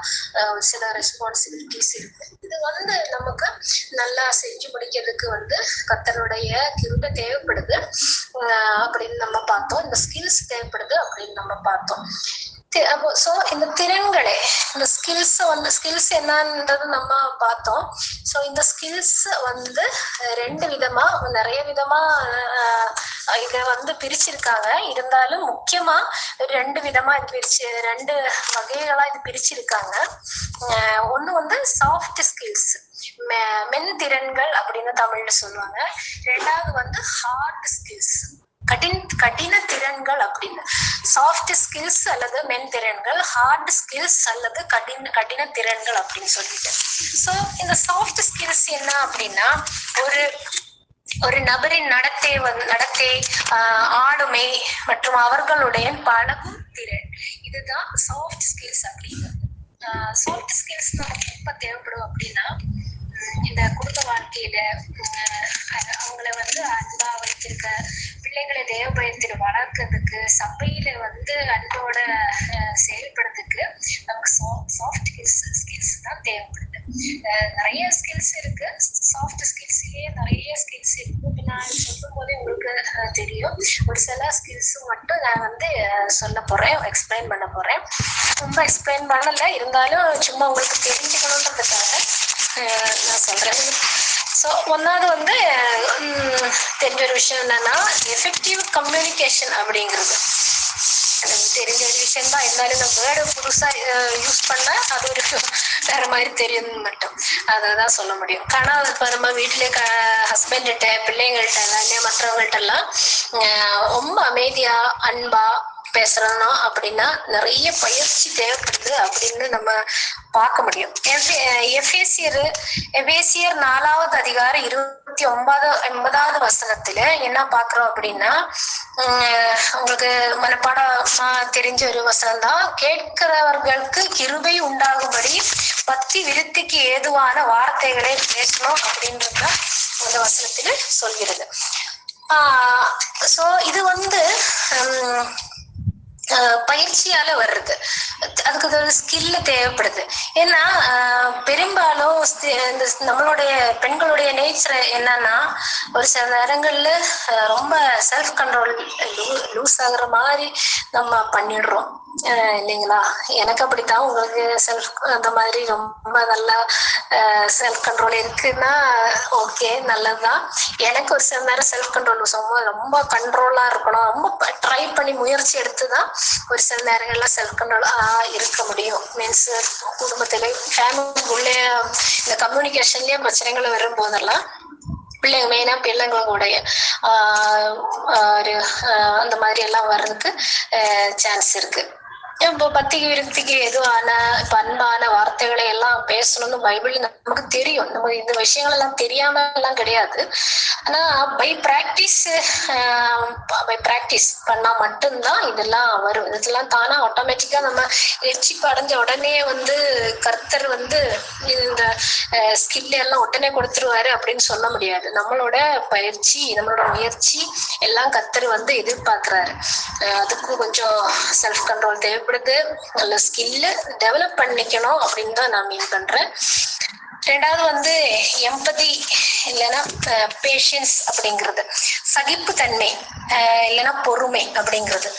சில ரெஸ்பான்சிபிலிட்டிஸ் இருக்கு. இது வந்து நமக்கு நல்லா செஞ்சு முடிக்கிறதுக்கு வந்து கர்த்தருடைய கிருபை தேவைப்படுது அப்படின்னு நம்ம பார்த்தோம். இந்த ஸ்கில்ஸ் தேவைப்படுது அப்படின்னு நம்ம பார்த்தோம். ஸோ இந்த திறன்களே, இந்த ஸ்கில்ஸ் என்னன்றது நம்ம பார்த்தோம். ஸோ இந்த ஸ்கில்ஸ் வந்து நிறைய விதமா இதை வந்து பிரிச்சிருக்காங்க. இருந்தாலும் முக்கியமா 2 விதமா இது 2 வகைகளா இது பிரிச்சிருக்காங்க. ஒண்ணு வந்து சாஃப்ட் ஸ்கில்ஸ், மென் திறன்கள் அப்படின்னு தமிழ்ல சொல்லுவாங்க. 2வது வந்து ஹார்ட் ஸ்கில்ஸ், கடின திறன்கள் அப்படின்னு. சாஃப்ட் ஸ்கில்ஸ் அல்லது மென் திறன்கள், ஹார்ட் ஸ்கில்ஸ் அல்லது கடின திறன்கள் அப்படின்னு சொல்லிட்டு. ஸோ இந்த சாஃப்ட் ஸ்கில்ஸ் என்ன அப்படின்னா, ஒரு நபரின் நடத்தை, ஆளுமை மற்றும் அவர்களுடைய பழகும் திறன். இது இதுதான் சாஃப்ட் ஸ்கில்ஸ் அப்படிங்கிறது. சாஃப்ட் ஸ்கில்ஸ் நமக்கு எப்ப தேவைப்படும் அப்படின்னா, இந்த குடும்ப வாழ்க்கையில அவங்கள வந்து அன்பா வைத்திருக்க, பிள்ளைகளை தேவபயத்தில் வளர்க்கறதுக்கு, சபையில வந்து அன்போட செயல்படுறதுக்கு நமக்கு சாஃப்ட் ஸ்கில்ஸ் தான் தேவைப்படுது. நிறைய ஸ்கில்ஸ் இருக்கு. சாஃப்ட் ஸ்கில்ஸ்லயே நிறைய ஸ்கில்ஸ் இருக்கு. நான் சொல்லும் போதே உங்களுக்கு தெரியும். ஒரு சில ஸ்கில்ஸ் மட்டும் நான் வந்து சொல்ல போறேன், எக்ஸ்பிளைன் பண்ண போறேன். ரொம்ப எக்ஸ்பிளைன் பண்ணல, இருந்தாலும் சும்மா உங்களுக்கு தெரிஞ்சுக்கணுன்றதுக்காக நான் சொல்றேன். ஸோ ஒன்னாவது வந்து தெரிஞ்ச ஒரு விஷயம் என்னன்னா, எஃபெக்டிவ் கம்யூனிகேஷன் அப்படிங்கிறது எனக்கு தெரிஞ்ச ஒரு விஷயம் தான். இருந்தாலும் இந்த வேர்டு புதுசா யூஸ் பண்ண அது ஒரு வேற மாதிரி தெரியும் மட்டும் அதான் சொல்ல முடியும். கணவர் இப்ப நம்ம வீட்டுல ஹஸ்பண்ட்கிட்ட, பிள்ளைங்கள்ட்ட எல்லாம், மற்றவங்கள்ட்ட எல்லாம் ரொம்ப அமைதியா அன்பா பேசுறோம்னா அப்படின்னா நிறைய பயிற்சி தேவைப்படுது அப்படின்னு நம்ம பார்க்க முடியும். எபேசியர் 4வது அதிகாரம் 29வது வசனத்துல என்ன பாக்குறோம் அப்படின்னா, உங்களுக்கு மனப்பாடமா தெரிஞ்ச ஒரு வசனம் தான். கேட்கிறவர்களுக்கு கிருபை உண்டாகும்படி பக்தி விருத்திக்கு ஏதுவான வார்த்தைகளை பேசணும் அப்படின்றதுதான் அந்த வசனத்துல சொல்கிறது. சோ இது வந்து பயிற்சியால வர்றது. அதுக்கு ஒரு ஸ்கில் தேவைப்படுது. ஏன்னா பெரும்பாலும் இந்த நம்மளுடைய பெண்களுடைய நேச்சர் என்னன்னா, ஒரு சில நேரங்கள்ல ரொம்ப செல்ஃப் கண்ட்ரோல் லூஸ் ஆகுற மாதிரி நம்ம பண்ணிடுறோம் இல்லைங்களா? எனக்கு அப்படித்தான். உங்களுக்கு செல்ஃப் அந்த மாதிரி ரொம்ப நல்லா செல்ஃப் கண்ட்ரோல் இருக்குன்னா ஓகே, நல்லதுதான். எனக்கு ஒரு சில நேரம் செல்ஃப் கண்ட்ரோல் ரொம்ப கண்ட்ரோலா இருக்கணும், ரொம்ப ட்ரை பண்ணி முயற்சி எடுத்துதான் ஒரு சில நேரங்கள்ல செல்ஃப் கண்ட்ரோல் இருக்க முடியும். மீன்ஸ் குடும்பத்திலே, ஃபேமிலிக்குள்ளே இந்த கம்யூனிகேஷன்லயே பிரச்சனைகள் வரும் போதெல்லாம் பிள்ளைங்க, மெயினா பிள்ளைங்களுடைய ஒரு அந்த மாதிரி எல்லாம் வர்றதுக்கு சான்ஸ் இருக்கு. இப்போ பக்திக்கு விருத்திக்கு எதுவான அன்பான வார்த்தைகளை எல்லாம் பேசணும்னு பைபிள் நமக்கு தெரியும். நமக்கு இந்த விஷயங்கள் எல்லாம் தெரியாம எல்லாம் கிடையாது. ஆனா பை பிராக்டிஸ் பண்ணா மட்டும்தான் இதெல்லாம் வரும். இதெல்லாம் தானா ஆட்டோமேட்டிக்கா நம்ம எச்சிப்பு அடைஞ்ச உடனே வந்து கர்த்தர் வந்து இந்த ஸ்கில் எல்லாம் உடனே கொடுத்துருவாரு அப்படின்னு சொல்ல முடியாது. நம்மளோட பயிற்சி, நம்மளோட முயற்சி எல்லாம் கர்த்தர் வந்து எதிர்பார்க்கிறாரு. அதுக்கும் கொஞ்சம் செல்ஃப் கண்ட்ரோல் தேவைப்படுது. நல்ல ஸ்கில் டெவலப் பண்ணிக்கணும் அப்படின்னு தான் நான் மீன் பண்றேன். ரெண்டாவது வந்து எம்பதி இல்லைன்னா பேஷன்ஸ் அப்படிங்கிறது, சகிப்புத்தன்மை இல்லைன்னா பொறுமை அப்படிங்கிறது.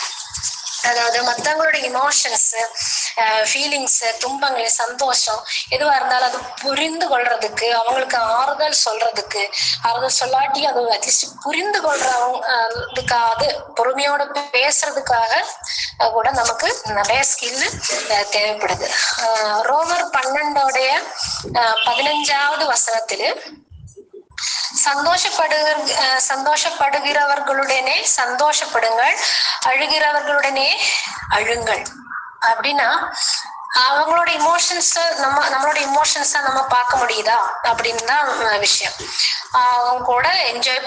அதாவது மற்றவங்களோட இமோஷன்ஸ், ஃபீலிங்ஸ், துன்பங்கள், சந்தோஷம் எதுவா இருந்தாலும் அது புரிந்து கொள்றதுக்கு, அவங்களுக்கு ஆறுதல் சொல்றதுக்கு, ஆறுதல் சொல்லாட்டி அது அட்லீஸ்ட் புரிந்து கொள்றதுக்காக, பொறுமையோட பேசுறதுக்காக கூட நமக்கு நிறைய ஸ்கில் தேவைப்படுது. ரோமர் 12 15வது வசனத்திല് சந்தோஷப்படுகிறவர்களுடனே சந்தோஷப்படுங்கள், அழுகிறவர்களுடனே அழுங்கள். அப்படின்னா அவங்களோட இமோஷன்ஸ் நம்மளோட இமோஷன்ஸா நம்ம பார்க்க முடியுதா அப்படின்னு தான் விஷயம். அவங்க கூட என்ஜாய்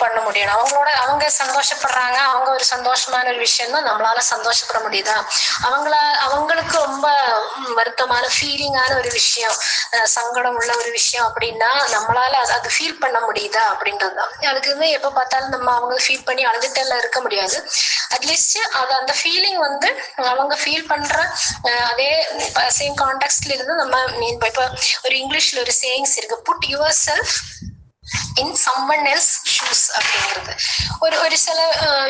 பண்ண முடியணும். அவங்க சந்தோஷப்படுறாங்க, அவங்க ஒரு சந்தோஷமான ஒரு விஷயம் தான் நம்மளால சந்தோஷப்பட முடியுதா? அவங்களுக்கு ரொம்ப வருத்தமான ஃபீலிங்கான ஒரு விஷயம், சங்கடம் உள்ள ஒரு விஷயம் அப்படின்னா நம்மளால அது ஃபீல் பண்ண முடியுதா அப்படின்றதுதான். அதுக்கு வந்து எப்ப பார்த்தாலும் நம்ம அவங்க ஃபீல் பண்ணி அழுதுட்டு எல்லாம் இருக்க முடியாது. அட்லீஸ்ட் அந்த ஃபீலிங் வந்து அவங்க ஃபீல் பண்ற அதே சேம் கான்டெக்ட்ல இருந்து நம்ம மீன். இப்ப ஒரு இங்கிலீஷ்ல ஒரு சேயிங்ஸ் இருக்கு, put yourself in someone else shoes அப்படிங்கிறது. ஒரு சில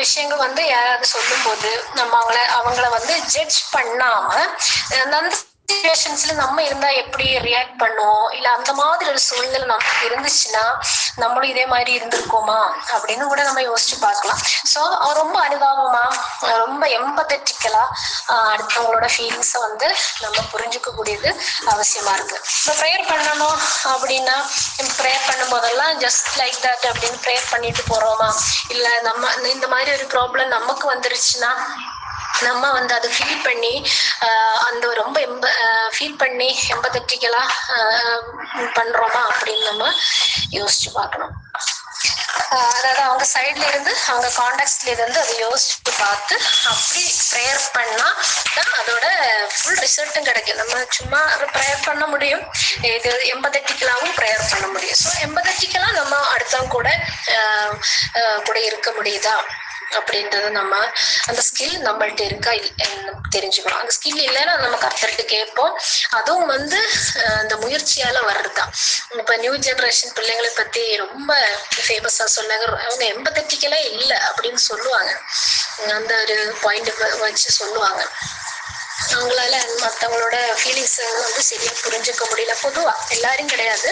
விஷயங்கள் வந்து யாராவது சொல்லும் போது நம்ம அவங்கள வந்து ஜட்ஜ் பண்ணாம அந்த சிச்சுவேஷன்ஸ்ல நம்ம இருந்தா எப்படி ரியாக்ட் பண்ணுவோம், இல்ல அந்த மாதிரி ஒரு சூழ்நிலை நமக்கு இருந்துச்சுன்னா நம்மளும் இதே மாதிரி இருந்திருக்கோமா அப்படின்னு கூட நம்ம யோசிச்சு பார்க்கலாம். ஸோ ரொம்ப அனுதாபமா, ரொம்ப எம்பதட்டிக்கலா அடுத்தவங்களோட ஃபீலிங்ஸை வந்து நம்ம புரிஞ்சுக்க கூடியது அவசியமா இருக்கு. இப்போ ப்ரேயர் பண்ணணும் அப்படின்னா ப்ரேயர் பண்ணும் போதெல்லாம் ஜஸ்ட் லைக் தட் அப்படின்னு ப்ரேயர் பண்ணிட்டு போறோமா, இல்ல நம்ம இந்த மாதிரி ஒரு ப்ராப்ளம் நமக்கு வந்துருச்சுன்னா நம்ம வந்து அதை ஃபீல் பண்ணி அந்த ரொம்ப ஃபீல் பண்ணி எம்பதட்டிக்கலா பண்றோமா அப்படின்னு நம்ம யோசிச்சு பார்க்கணும். அதாவது அவங்க சைட்ல இருந்து அவங்க கான்டாக்ட்ஸ்ல இருந்து அதை யோசிச்சு பார்த்து அப்படி ப்ரேயர் பண்ணா தான் அதோட ஃபுல் ரிசல்ட்டும் கிடைக்கும். நம்ம சும்மா ப்ரேயர் பண்ண முடியும், இது எம்பதட்டிக்கலாவும் ப்ரேயர் பண்ண முடியும். ஸோ எம்பதட்டிக்கலா நம்ம அடுத்தவங்க கூட இருக்க முடியுதா அப்படின்றது நம்ம அந்த ஸ்கில் நம்மள்ட்ட இருக்கா தெரிஞ்சுக்கணும். அந்த ஸ்கில் இல்லைன்னா நம்ம கர்த்தர்கிட்ட கேட்போம். அதுவும் அந்த முயற்சியால வர்றதுதான். இப்ப நியூ ஜெனரேஷன் பிள்ளைங்களை பத்தி ரொம்ப ஃபேமஸா சொன்னாங்க, அவங்க எம்பதட்டிக்கலே இல்லை அப்படின்னு சொல்லுவாங்க. அந்த ஒரு பாயிண்ட் வச்சு சொல்லுவாங்க. அவங்களால மற்றவங்களோட ஃபீலிங்ஸ் சரியா புரிஞ்சுக்க முடியல. பொதுவா எல்லாரும் கிடையாது,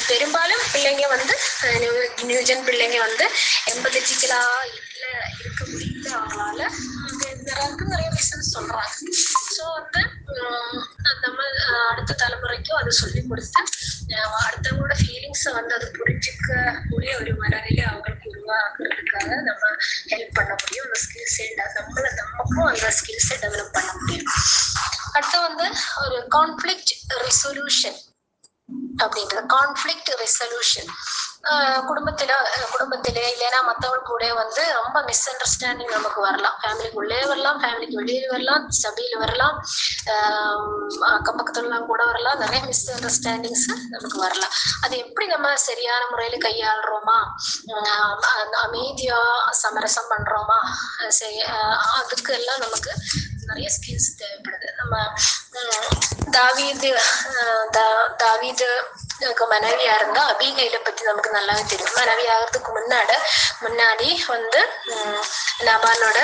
பெரும்பாலும் பிள்ளைங்க நியூஜன் பிள்ளைங்க எம்பதட்டிக்கலா இல்ல இருக்க முடியல அவங்களால. நிறைய ரீசன் சொல்றாங்க. ஸோ நம்ம அடுத்த தலைமுறைக்கும் அதை சொல்லி கொடுத்து அடுத்தவங்களோட ஃபீலிங்ஸை அது புரிஞ்சுக்க கூடிய ஒரு மனநிலை அவங்களுக்கு உருவாக்குறதுக்காக நம்ம ஹெல்ப் பண்ண முடியும். அந்த ஸ்கில்ஸை நமக்கும் அந்த ஸ்கில்ஸை டெவலப் பண்ண முடியும். அடுத்து ஒரு கான்ஃப்ளிக்ட் ரெசல்யூஷன் அப்படின்றது. கான்ஃப்ளிக்ட் ரெசல்யூஷன் குடும்பத்திலே இல்லைன்னா மற்றவங்க கூட ரொம்ப மிஸ் அண்டர்ஸ்டாண்டிங் நமக்கு வரலாம். ஃபேமிலிக்குள்ளே வரலாம், ஃபேமிலிக்கு வெளியே வரலாம், சபையில வரலாம், அக்கம் பக்கத்துலாம் கூட வரலாம். நிறைய மிஸ் அண்டர்ஸ்டாண்டிங்ஸ் நமக்கு வரலாம். அது எப்படி நம்ம சரியான முறையில கையாளுறோமா, அமைதியா சமரசம் பண்றோமா, அதுக்கு எல்லாம் நமக்கு நிறைய ஸ்கில்ஸ் தேவைப்படுது. நம்ம தாவீது மனைவியா இருந்தா அபிகைல பத்தி நமக்கு நல்லாவே தெரியும். மனைவி ஆகிறதுக்கு முன்னாடி நபாலோட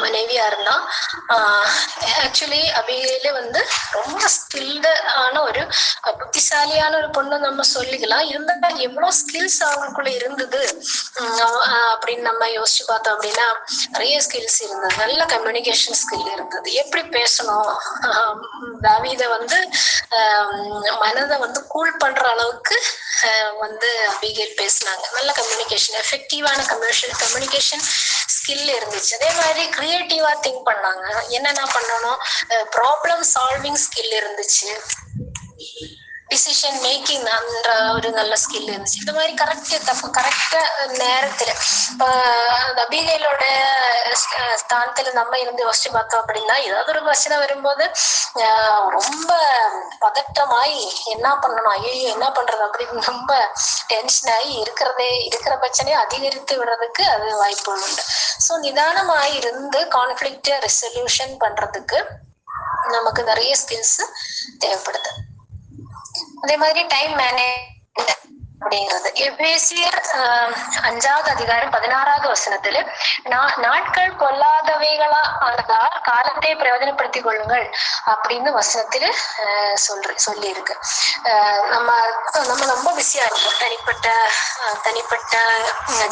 மனைவியா இருந்தா. ஆக்சுவலி அபிகைல ரொம்ப ஸ்கில்டு ஆன ஒரு புத்திசாலியான ஒரு பொண்ணு நம்ம சொல்லிக்கலாம். இருந்தாலும் எவ்வளவு ஸ்கில்ஸ் அவங்களுக்குள்ள இருந்தது அப்படின்னு நம்ம யோசிச்சு பார்த்தோம் அப்படின்னா நிறைய ஸ்கில்ஸ் இருந்தது. நல்ல கம்யூனிகேஷன் ஸ்கில் இருந்தது. எப்படி பேசணும், தாவீத மனதை கூல் பண்ற அளவுக்கு அபிகைல் பேசினாங்க. நல்ல கம்யூனிகேஷன், எஃபெக்டிவான கம்யூனிகேஷன் ஸ்கில் இருந்துச்சு. அதே மாதிரி கிரியேட்டிவா திங்க் பண்ணாங்க. என்னென்ன பண்ணணும், ப்ராப்ளம் சால்விங் ஸ்கில் இருந்துச்சு, டிசிஷன் மேக்கிங் ஒரு நல்ல ஸ்கில் இருந்துச்சு. இந்த மாதிரி கரெக்டா நேரத்துல அபிகைலோட ஸ்தானத்துல நம்ம இருந்து யோசிச்சு பார்த்தோம் அப்படின்னா ஏதாவது ஒரு பிரச்சனை வரும்போது ரொம்ப பதட்டமாயி என்ன பண்ணணும், ஐயோ என்ன பண்றது அப்படின்னு ரொம்ப டென்ஷன் ஆகி இருக்கிற பிரச்சனையை அதிகரித்து விடுறதுக்கு அது வாய்ப்பு உண்டு. ஸோ நிதானமாய் இருந்து கான்ஃபிளிக்ட் ரெசல்யூஷன் பண்றதுக்கு நமக்கு நிறைய ஸ்கில்ஸ் தேவைப்படுது. அதே மாதிரி டைம் மேனேஜ்மெண்ட் அப்படிங்கிறது. எபேசியர் 5வது அதிகாரம் 16வது வசனத்துல நாட்கள் பொல்லாதவைகளா ஆனதால் காலத்தை பிரயோஜனப்படுத்திக் கொள்ளுங்கள் அப்படின்னு வசனத்துல சொல்லி இருக்கு. நம்ம ரொம்ப பிஸியா இருக்கோம். தனிப்பட்ட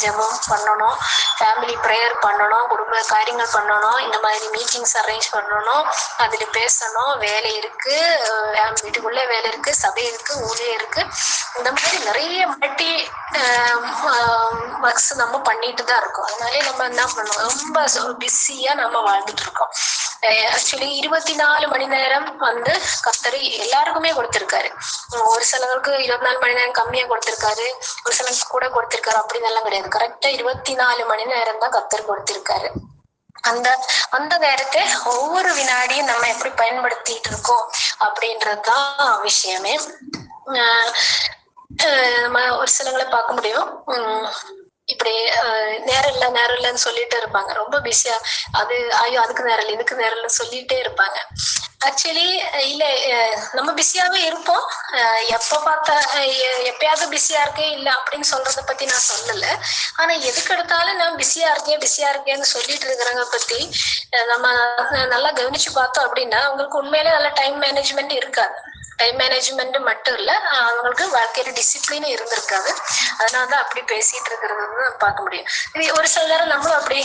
ஜெபம் பண்ணணும், ஃபேமிலி ப்ரேயர் பண்ணணும், குடும்ப காரியங்கள் பண்ணணும், இந்த மாதிரி மீட்டிங்ஸ் அரேஞ்ச் பண்ணணும், அதுல பேசணும், வேலை இருக்கு, வீட்டுக்குள்ளே வேலை இருக்கு, சபை இருக்கு, ஊழியம் இருக்கு. இந்த மாதிரி நிறைய மல்டி ஒர்க்ஸ் நம்ம பண்ணிட்டு தான் இருக்கோம். அதனாலே நம்ம என்ன பண்ணுவோம், ரொம்ப பிஸியா நம்ம வாழ்ந்துட்டு இருக்கோம். ஆக்சுவலி 24 மணி நேரம் கர்த்தர் எல்லாருக்குமே கொடுத்திருக்காரு. ஒரு சிலருக்கு 24 மணி நேரம் கம்மியா கொடுத்திருக்காரு, ஒரு சிலருக்கு கூட கொடுத்திருக்காரு. அப்படின்னு எல்லாம் கிடையாது. கரெக்டா 24 மணி நேரம் தான் கர்த்தர் கொடுத்திருக்காரு. அந்த நேரத்தை ஒவ்வொரு வினாடியும் நம்ம எப்படி பயன்படுத்திட்டு இருக்கோம் அப்படின்றதுதான் விஷயமே. நம்ம ஒரு சிலங்களை பார்க்க முடியும், இப்படி நேரம் இல்லைன்னு சொல்லிட்டே இருப்பாங்க. ரொம்ப பிஸியா ஐயோ அதுக்கு நேரம் இல்லை, இதுக்கு நேரம் இல்லைன்னு சொல்லிட்டே இருப்பாங்க. ஆக்சுவலி இல்ல, நம்ம பிஸியாவே இருப்போம். எப்பயாவது பிஸியா இருக்கே இல்ல அப்படின்னு சொல்றத பத்தி நான் சொல்லல. ஆனா எதுக்கு எடுத்தாலும் நான் பிஸியா இருக்கேன்னு சொல்லிட்டு இருக்கிறவங்க பத்தி நம்ம நல்லா கவனிச்சு பார்த்தோம் அப்படின்னா அவங்களுக்கு உண்மையிலே நல்ல டைம் மேனேஜ்மெண்ட் இருக்காது. டைம் மேனேஜ்மெண்ட் மட்டும் இல்ல, அவங்களுக்கு வாழ்க்கையில டிசிப்ளினும் இருந்திருக்காது. அதனாலதான் அப்படி பேசிட்டு இருக்கிறது பார்க்க முடியும். இது ஒரு சில நேரம் நம்மளும் அப்படி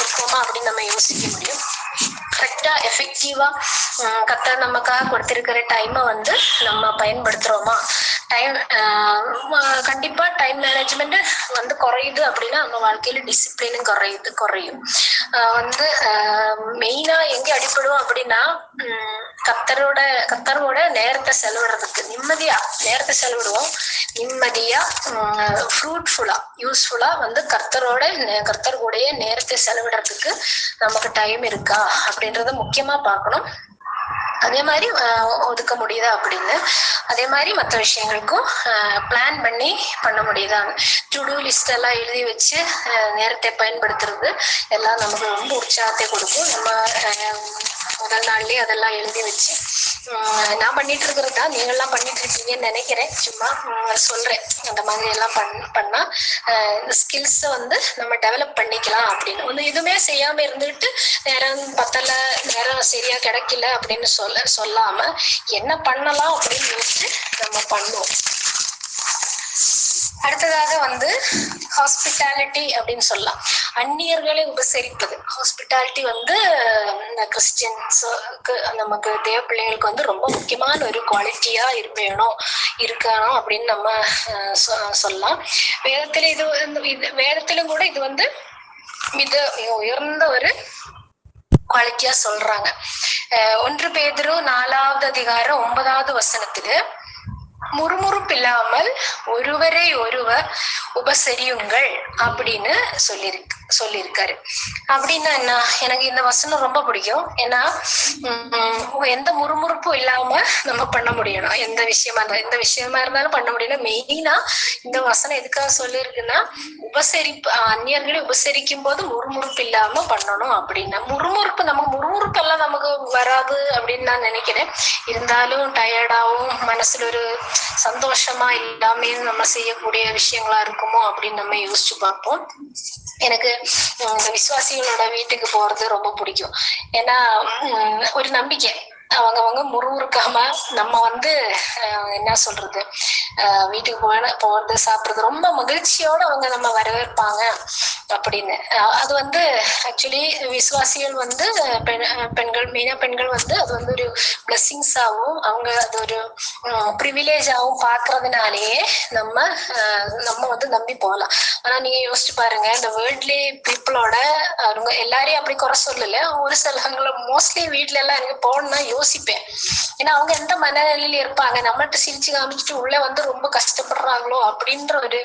இருக்கோமா அப்படின்னு நம்ம யோசிக்க முடியும். கரெக்டா எஃபெக்டிவா கரெக்டா நமக்காக கொடுத்திருக்கிற டைமை நம்ம பயன்படுத்துறோமா, டைம் கண்டிப்பா டைம் மேனேஜ்மெண்ட் வந்து குறையுது அப்படின்னா நம்ம வாழ்க்கையில டிசிப்ளினும் குறையும். வந்து மெயினா எங்க அடிப்படும் அப்படின்னா கத்தரோட நேரத்தை செலவிடுறதுக்கு நேரத்தை செலவிடுவோம். நிம்மதியா ஃப்ரூட்ஃபுல்லா யூஸ்ஃபுல்லா வந்து கர்த்தர் கூடயே நேரத்தை செலவிடுறதுக்கு நமக்கு டைம் இருக்கா அப்படின்றத முக்கியமா பார்க்கணும். அதே மாதிரி ஒதுக்க முடியுதா அப்படின்னு, அதே மாதிரி மற்ற விஷயங்களுக்கும் பிளான் பண்ண முடியுதா, டு டூ லிஸ்ட் எல்லாம் எழுதி வச்சு நேரத்தை பயன்படுத்துறது எல்லாம் நமக்கு ரொம்ப உற்சாகத்தை கொடுக்கும். நம்ம முதல் நாள்லயே அதெல்லாம் எழுதி வச்சு நான் பண்ணிட்டு இருக்கிறது தான் நீங்கள்லாம் பண்ணிட்டு இருக்கீங்கன்னு நினைக்கிறேன். சும்மா சொல்றேன், அந்த மாதிரி எல்லாம் பண்ணா இந்த ஸ்கில்ஸை வந்து நம்ம டெவலப் பண்ணிக்கலாம் அப்படின்னு. ஒன்று எதுவுமே செய்யாம இருந்துட்டு நேரம் பத்தல, நேரம் சரியா கிடைக்கல அப்படின்னு சொல்லாம என்ன பண்ணலாம் அப்படின்னு யோசிச்சு நம்ம பண்ணுவோம். அடுத்ததாக வந்து ஹாஸ்பிட்டாலிட்டி அப்படின்னு சொல்லலாம். அந்நியர்களை உபசரிப்பது. ஹாஸ்பிட்டாலிட்டி வந்து கிறிஸ்டியன்ஸுக்கு நமக்கு தேவ பிள்ளைகளுக்கு வந்து ரொம்ப முக்கியமான ஒரு குவாலிட்டியா இருக்கணும் அப்படின்னு நம்ம சொல்லலாம். வேதத்திலும் கூட இது வந்து மிக உயர்ந்த ஒரு குவாலிட்டியா சொல்றாங்க. 1 பேதுரு 4வது அதிகாரம் 9வது வசனத்துல முறுமுறுப்பில்லாமல் ஒருவரை ஒருவர் உபசரியுங்கள் அப்படின்னு சொல்லியிருக்காரு. அப்படின்னா என்ன, எனக்கு இந்த வசனம் ரொம்ப பிடிக்கும். ஏன்னா எந்த முறுமுறுப்பும் இல்லாம நம்ம பண்ண முடியணும். எந்த விஷயமா இருந்தாலும் பண்ண முடியணும். மெயினா இந்த வசனம் எதுக்காக சொல்லியிருக்குன்னா, அந்நியர்களை உபசரிக்கும் போது முறுமுறுப்பு இல்லாம பண்ணணும் அப்படின்னா. முறுமுறுப்பு எல்லாம் நமக்கு வராது அப்படின்னு நான் நினைக்கிறேன். இருந்தாலும் டயர்டாவும் மனசுல ஒரு சந்தோஷமா இல்லாம நம்ம செய்யக்கூடிய விஷயங்களா இருக்குமோ அப்படின்னு நம்ம யோசிச்சு பார்ப்போம். எனக்கு இந்த விசுவாசிகளோட வீட்டுக்கு போறது ரொம்ப பிடிக்கும். ஏன்னா ஒரு நம்பிக்கை, அவங்க முறுமுறுக்காம நம்ம வந்து என்ன சொல்றது, வீட்டுக்கு போறது சாப்பிடுறது ரொம்ப மகிழ்ச்சியோட அவங்க நம்ம வரவேற்பாங்க அப்படின்னு. அது வந்து ஆக்சுவலி விசுவாசிகள் வந்து மெயினா பெண்கள் வந்து அது வந்து ஒரு பிளெஸிங்ஸாவும் அவங்க அது ஒரு ப்ரிவிலேஜாவும் பாக்குறதுனாலேயே நம்ம வந்து நம்பி போகலாம். ஆனா நீங்க யோசிச்சு பாருங்க, இந்த வேர்ல்ட்லி பீப்புளோட அவங்க எல்லாரையும் அப்படி குறை சொல்லல, ஒரு சிலவங்கள மோஸ்ட்லி வீட்டுல எல்லாம் எனக்கு போகணும்னா யோசிப்பேன். ஏன்னா அவங்க எந்த மனநிலையில இருப்பாங்க, நம்மள்ட்ட சிரிச்சு காமிச்சிட்டு உள்ள வந்து ரொம்ப கஷ்டப்படுறாங்களோ அப்படின்ற ஒரு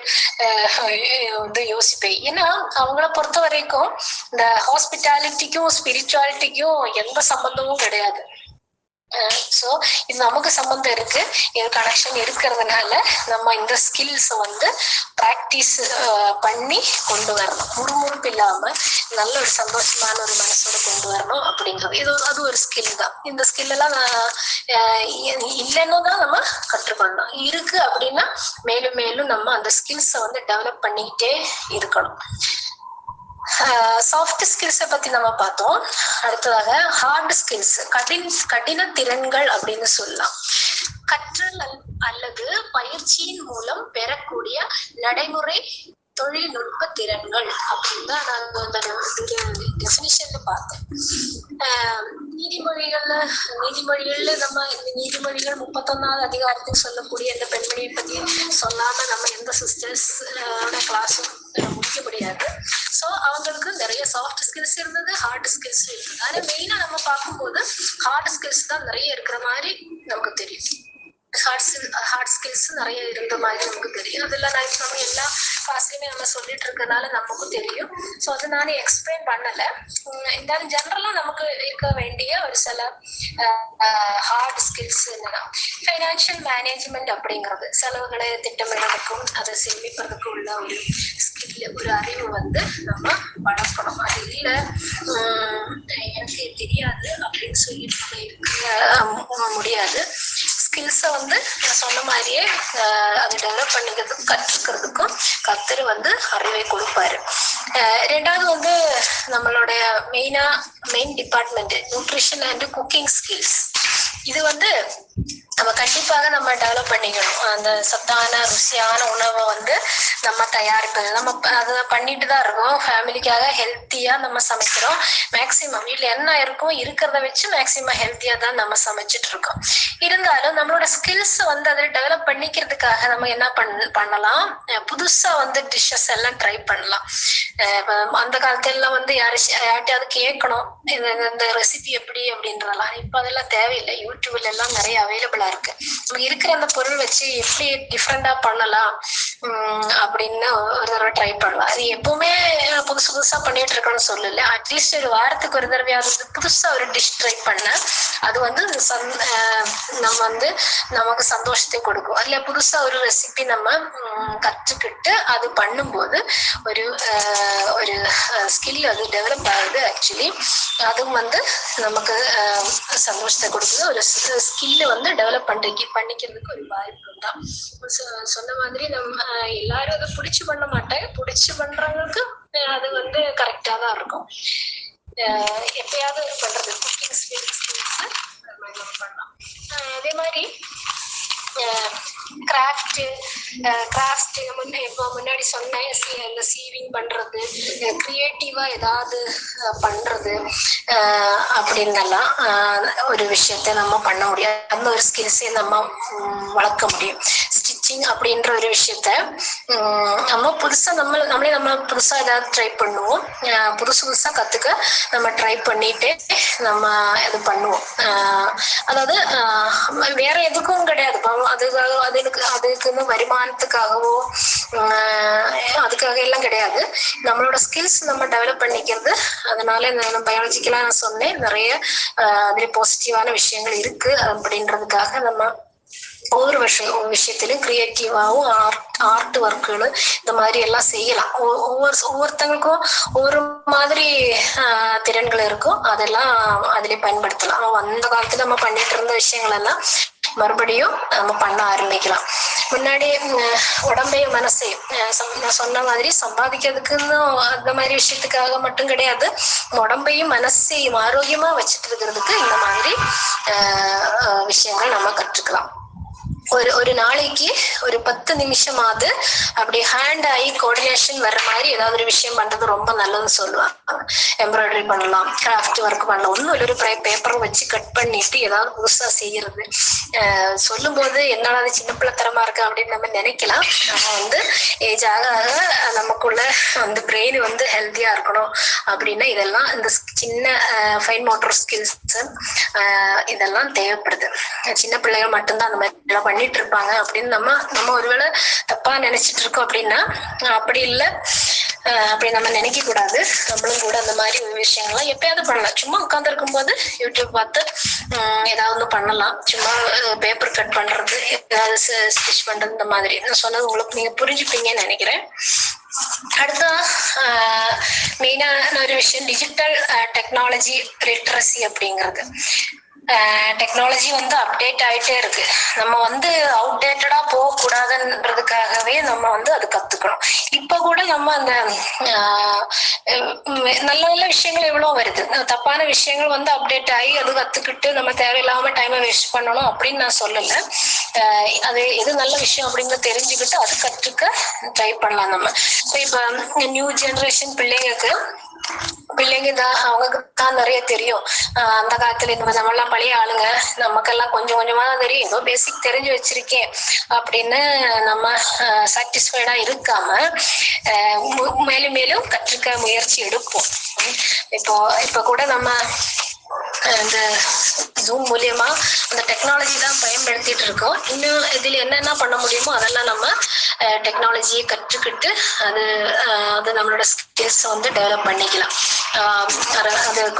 வந்து யோசிப்பேன். ஏன்னா அவங்கள பொறுத்த வரைக்கும் இந்த ஹாஸ்பிட்டாலிட்டிக்கும் ஸ்பிரிச்சுவாலிட்டிக்கும் எந்த சம்பந்தமும் கிடையாது. சோ இது நமக்கு சம்பந்தம் இருக்கு, இது கனெக்ஷன் இருக்கிறதுனால நம்ம இந்த ஸ்கில்ஸ் வந்து பிராக்டிஸ் பண்ணி கொண்டு வரணும். முறுமுறுப்பு இல்லாம நல்ல ஒரு சந்தோஷமான ஒரு மனசோட கொண்டு வரணும் அப்படின்றது அது ஒரு ஸ்கில் தான். இந்த ஸ்கில் எல்லாம் இல்லைன்னு தான் நம்ம கற்றுக்கொள்ளணும். இருக்கு அப்படின்னா மேலும் மேலும் நம்ம அந்த ஸ்கில்ஸை வந்து டெவலப் பண்ணிக்கிட்டே இருக்கணும். சாஃப்ட் ஸ்கில்ஸை பத்தி நம்ம பார்த்தோம். அடுத்ததாக ஹார்ட் ஸ்கில்ஸ், கடின திறன்கள் அப்படின்னு சொல்லலாம். கற்றல் அல்லது பயிற்சியின் மூலம் பெறக்கூடிய நடைமுறை தொழில்நுட்ப திறன்கள் அப்படின்னு தான் நான் அந்த டெஃபினிஷன்ல பார்த்தேன். நீதிமொழிகள்ல நம்ம இந்த நீதிமொழிகள் 31வது அதிகாரத்தில் சொல்லக்கூடிய இந்த பெண்மணியை பத்தி சொல்லாம நம்ம எந்த சிஸ்டர்ஸோட கிளாஸும் முடிக்க முடியாது. ஸோ அவங்களுக்கு நிறைய சாஃப்ட் ஸ்கில்ஸ் இருந்தது, ஹார்ட் ஸ்கில்ஸ் இருந்தது. ஆனா மெயினா நம்ம பார்க்கும்போது ஹார்ட் ஸ்கில்ஸ் தான் நிறைய இருக்கிற மாதிரி நமக்கு தெரியும். ஹார்ட் ஸ்கில்ஸ் நிறைய இருந்த மாதிரி நமக்கு தெரியும். அதெல்லாம் நம்ம எல்லா கிளாஸ்லயுமே நம்ம சொல்லிட்டு இருக்கனால நமக்கும் தெரியும். ஸோ அது நானே எக்ஸ்பிளைன் பண்ணல. இருந்தாலும் ஜென்ரலா நமக்கு இருக்க வேண்டிய ஒரு சில ஹார்ட் ஸ்கில்ஸ் என்னன்னா, ஃபைனான்சியல் மேனேஜ்மெண்ட் அப்படிங்கிறது செலவுகளை திட்டமிடுறதுக்கும் அதை சேமிப்பதற்கும் உள்ள ஒரு ஸ்கில், ஒரு அறிவு வந்து நம்ம வளர்க்கணும். அது இல்லை எனக்கு தெரியாது அப்படின்னு சொல்லிட்டு இருக்க முடியாது. ஸ்கில்ஸை வந்து நான் சொன்ன மாதிரியே அதை டெவலப் பண்ணிக்கிறதுக்கும் கற்றுக்கிறதுக்கும் கர்த்தர் வந்து அறிவை கொடுப்பாரு. ரெண்டாவது வந்து நம்மளுடைய main department nutrition and cooking skills. இது வந்து நம்ம கண்டிப்பாக நம்ம டெவலப் பண்ணிக்கணும். அந்த சத்தான ருசியான உணவை வந்து நம்ம தயாரிப்பது நம்ம அதை பண்ணிட்டு தான் இருக்கோம். ஃபேமிலிக்காக ஹெல்த்தியா நம்ம சமைக்கிறோம். மேக்சிமம் வீட்டுல என்ன இருக்கும் இருக்கிறத வச்சு மேக்சிமம் ஹெல்த்தியா தான் நம்ம சமைச்சிட்டு இருக்கோம். இருந்தாலும் நம்மளோட ஸ்கில்ஸ் வந்து அதை டெவலப் பண்ணிக்கிறதுக்காக நம்ம என்ன பண்ணலாம், புதுசா வந்து டிஷ்ஷஸ் எல்லாம் ட்ரை பண்ணலாம். அந்த காலத்துல வந்து யார்கிட்டயாவது கேட்கணும் இந்த ரெசிபி எப்படி அப்படின்றதெல்லாம். இப்ப அதெல்லாம் தேவையில்லை. யூடியூப்ல எல்லாம் நிறைய அவைலபிளா இருக்கு. நம்ம இருக்கிற அந்த பொருள் வச்சு எப்படி டிஃப்ரெண்டா பண்ணலாம் அப்படின்னு ஒரு தடவை ட்ரை பண்ணலாம். அது எப்பவுமே புதுசு புதுசா பண்ணிட்டு இருக்கணும்னு சொல்லல. அட்லீஸ்ட் ஒரு வாரத்துக்கு ஒரு தடவையாவது புதுசா ஒரு டிஷ் ட்ரை பண்ண அது வந்து நம்ம வந்து நமக்கு சந்தோஷத்தை கொடுக்கும். அதுல புதுசா ஒரு ரெசிபி நம்ம கற்றுக்கிட்டு அது பண்ணும்போது ஒரு ஒரு ஸ்கில் அது டெவலப் ஆகுது. ஆக்சுவலி அதுவும் வந்து நமக்கு சந்தோஷத்தை கொடுக்குது. ஒரு ஸ்கில் வந்து டெவலப் பண்ணிக்கிறதுக்கு ஒரு வாய்ப்பு தான். சொன்ன மாதிரி நம்ம எல்லாரும் அதை பிடிச்சு பண்ண மாட்டாங்க. பிடிச்சு பண்றவங்களுக்கு அது வந்து கரெக்டா தான் இருக்கும். எப்பயாவது பண்றது குக்கிங் ஸ்கில்ஸ் பண்ணலாம். அதே மாதிரி கிராஃப்ட் இப்போ முன்னாடி சொன்னேன், இந்த சீவிங் பண்றது, கிரியேட்டிவா ஏதாவது பண்றது அப்படின்னெல்லாம் ஒரு விஷயத்த நம்ம பண்ண முடியும். அந்த ஒரு ஸ்கில்ஸை நம்ம வளர்க்க முடியும். ஸ்டிச்சிங் அப்படின்ற ஒரு விஷயத்த நம்ம புதுசா நம்ம புதுசா ஏதாவது ட்ரை பண்ணுவோம். புதுசா கத்துக்க நம்ம ட்ரை பண்ணிட்டு நம்ம இது பண்ணுவோம். அதாவது வேற எதுக்கும் கிடையாது. அதுக்குன்னு வருமானத்துக்காகவோ அதுக்காக எல்லாம் கிடையாது. நம்மளோட ஸ்கில்ஸ் நம்ம டெவலப் பண்ணிக்கிறது. அதனால நான் பயாலஜிக்கலா நான் சொன்னேன், நிறைய அதுல பாசிட்டிவான விஷயங்கள் இருக்கு அப்படின்றதுக்காக நம்ம ஒவ்வொரு விஷயத்திலும் கிரியேட்டிவாவும் ஆர்ட் ஒர்க்குகள் இந்த மாதிரி எல்லாம் செய்யலாம். ஒவ்வொருத்தங்களுக்கும் ஒவ்வொரு மாதிரி திறன்கள் இருக்கும். அதெல்லாம் அதிலே பயன்படுத்தலாம். அந்த காலத்துல நம்ம பண்ணிட்டு இருந்த விஷயங்கள் எல்லாம் மறுபடியும் நம்ம பண்ண ஆரம்பிக்கலாம். முன்னாடி உடம்பையும் மனசையும் நான் சொன்ன மாதிரி சம்பாதிக்கிறதுக்குன்னு அந்த மாதிரி விஷயத்துக்காக மட்டும் கிடையாது. உடம்பையும் மனசையும் ஆரோக்கியமா வச்சுட்டு இருக்கிறதுக்கு இந்த மாதிரி விஷயங்கள் நம்ம கற்றுக்கலாம். ஒரு நாளைக்கு ஒரு 10 நிமிஷமாவது அப்படி ஹேண்ட் ஐ கோஆர்டினேஷன் வர்ற மாதிரி ஏதாவது ஒரு விஷயம் பண்றது ரொம்ப நல்லதுன்னு சொல்லுவாங்க. எம்ப்ராய்டரி பண்ணலாம், கிராஃப்ட் ஒர்க் பண்ணலாம். ஒன்னும் ஒரு பேப்பரை வச்சு கட் பண்ணிட்டு ஏதாவது புதுசா செய்யறது. சொல்லும் போது என்னால அது சின்ன பிள்ளைத்தனமா இருக்கு அப்படின்னு நம்ம நினைக்கலாம். நம்ம வந்து ஏஜ் ஆக ஆக நமக்குள்ள வந்து பிரெயின் வந்து ஹெல்த்தியா இருக்கணும் அப்படின்னா இதெல்லாம் இந்த சின்ன ஃபைன் மோட்டர் ஸ்கில்ஸ் இதெல்லாம் தேவைப்படுது. சின்ன பிள்ளைகள் மட்டும்தான் அந்த மாதிரி எல்லாம் பண்ணிட்டு இருப்பாங்க அப்படின்னு நம்ம ஒருவேளை தப்பா நினைச்சிட்டு இருக்கோம் அப்படின்னா அப்படி இல்லை. அப்படி நம்ம நினைக்க கூடாது. நம்மளும் கூட அந்த மாதிரி விஷயங்கள்லாம் எப்பயாவது பண்ணலாம். சும்மா உட்கார்ந்து இருக்கும் போது யூடியூப் பார்த்து ஏதாவது பண்ணலாம். சும்மா பேப்பர் கட் பண்றது, ஏதாவது ஸ்டிச் பண்றது, இந்த மாதிரி நான் சொன்னது உங்களுக்கு நீங்க புரிஞ்சுப்பீங்கன்னு நினைக்கிறேன். அடுத்த மெயினான ஒரு விஷயம் டிஜிட்டல் டெக்னாலஜி லிட்ரஸி அப்படிங்கிறது. டெக்னாலஜி வந்து அப்டேட் ஆயிட்டே இருக்கு. நம்ம வந்து அவுடேட்டடா போகக்கூடாதுன்றதுக்காகவே நம்ம வந்து அது கத்துக்கணும். இப்ப கூட நம்ம அந்த நல்ல நல்ல விஷயங்கள் எவ்வளவு வருது. தப்பான விஷயங்கள் வந்து அப்டேட் ஆகி அது கத்துக்கிட்டு நம்ம தேவையில்லாம டைமை வேஸ்ட் பண்ணணும் அப்படின்னு நான் சொல்லல. அது எது நல்ல விஷயம் அப்படின்னு தெரிஞ்சுக்கிட்டு அது கற்றுக்க ட்ரை பண்ணலாம். நம்ம இப்ப நியூ ஜெனரேஷன் பிள்ளைங்க தான், அவங்களுக்கு தான் நிறைய தெரியும். அந்த காலத்துல இந்த நம்ம எல்லாம் பழைய ஆளுங்க, நமக்கெல்லாம் கொஞ்சம் கொஞ்சமா தான் தெரியும். ஏதோ பேசிக் தெரிஞ்சு வச்சிருக்கேன் அப்படின்னு நம்ம சாட்டிஸ்ஃபைடா இருக்காம மேலும் மேலும் கற்றுக்க முயற்சி எடுப்போம். இப்போ கூட நம்ம இந்த ஜூம் மூலியமா அந்த டெக்னாலஜி தான் பயன்படுத்திட்டு இருக்கோம். இன்னும் இதுல என்னென்ன பண்ண முடியுமோ அதெல்லாம் நம்ம டெக்னாலஜியை கற்றுக்கிட்டு அது நம்மளோட ஸ்கில்ஸ் வந்து டெவலப் பண்ணிக்கலாம்.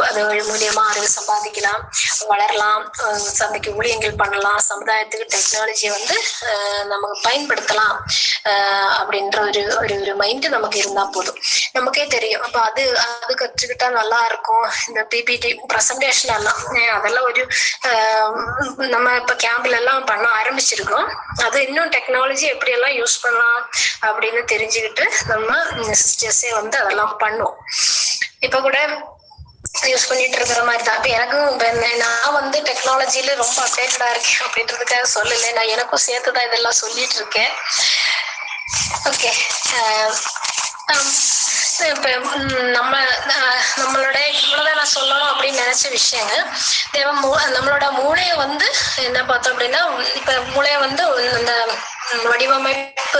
அது மூலியமா அறிவு சம்பாதிக்கலாம், வளரலாம், சந்தைக்கு ஊழியங்கள் பண்ணலாம், சமுதாயத்துக்கு டெக்னாலஜியை வந்து நமக்கு பயன்படுத்தலாம் அப்படின்ற ஒரு மைண்ட் நமக்கு இருந்தா போதும். நமக்கே தெரியும். அப்ப அது கற்றுக்கிட்டா நல்லா இருக்கும். இந்த பிபிடி பிரசன்டேஷன் எல்லாம் அதெல்லாம் ஒரு நம்ம இப்ப கேம்ப்ல எல்லாம் பண்ண ஆரம்பிச்சிருக்கோம். அது இன்னும் டெக்னாலஜி எப்படி எல்லாம் யூஸ் பண்ணலாம் அப்படின்னு தெரிஞ்சுக்கிட்டு நம்ம சிஸ்டர்ஸே வந்து அதெல்லாம் பண்ணுவோம். இப்ப கூட யூஸ் பண்ணிட்டு இருக்கிற மாதிரி தான். இப்போ எனக்கும் நான் வந்து டெக்னாலஜில ரொம்ப அப்டேட்டடா இருக்கேன் அப்படின்றதுக்காக சொல்லலை, நான் எனக்கும் சேர்த்துதான் இதெல்லாம் சொல்லிட்டு இருக்கேன். ஓகே, இப்ப நம்மளோட இவ்வளவுதான் நான் சொல்லணும் அப்படின்னு நினைச்ச விஷயங்கள். நம்மளோட மூளையை வந்து என்ன பார்த்தோம் அப்படின்னா, இப்ப மூளையை வந்து இந்த வடிவமைப்பு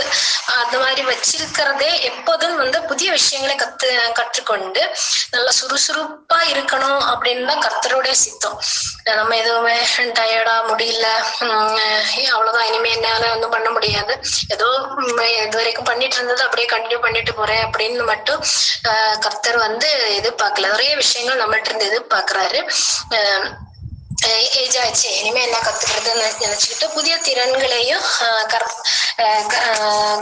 அந்த மாதிரி வச்சிருக்கிறதே எப்போதும் வந்து புதிய விஷயங்களை கற்றுக்கொண்டு நல்லா சுறுசுறுப்பா இருக்கணும் அப்படின்னு தான் கர்த்தருடைய சித்தம். நம்ம எதுவுமே டயர்டா முடியல, அவ்வளவுதான், இனிமே என்னால ஒன்றும் பண்ண முடியாது, ஏதோ இது வரைக்கும் பண்ணிட்டு இருந்தது அப்படியே கண்டினியூ பண்ணிட்டு போறேன் அப்படின்னு மட்டும் கர்த்தர் வந்து எதிர்பார்க்கல. நிறைய விஷயங்கள் நம்மள்ட்ட இருந்து எதிர்பார்க்கிறாரு. ஏஜ் ஆயிடுச்சு, இனிமே என்ன கத்துக்கிறதுன்னு நினைச்சுக்கிட்டு புதிய திறன்களையும்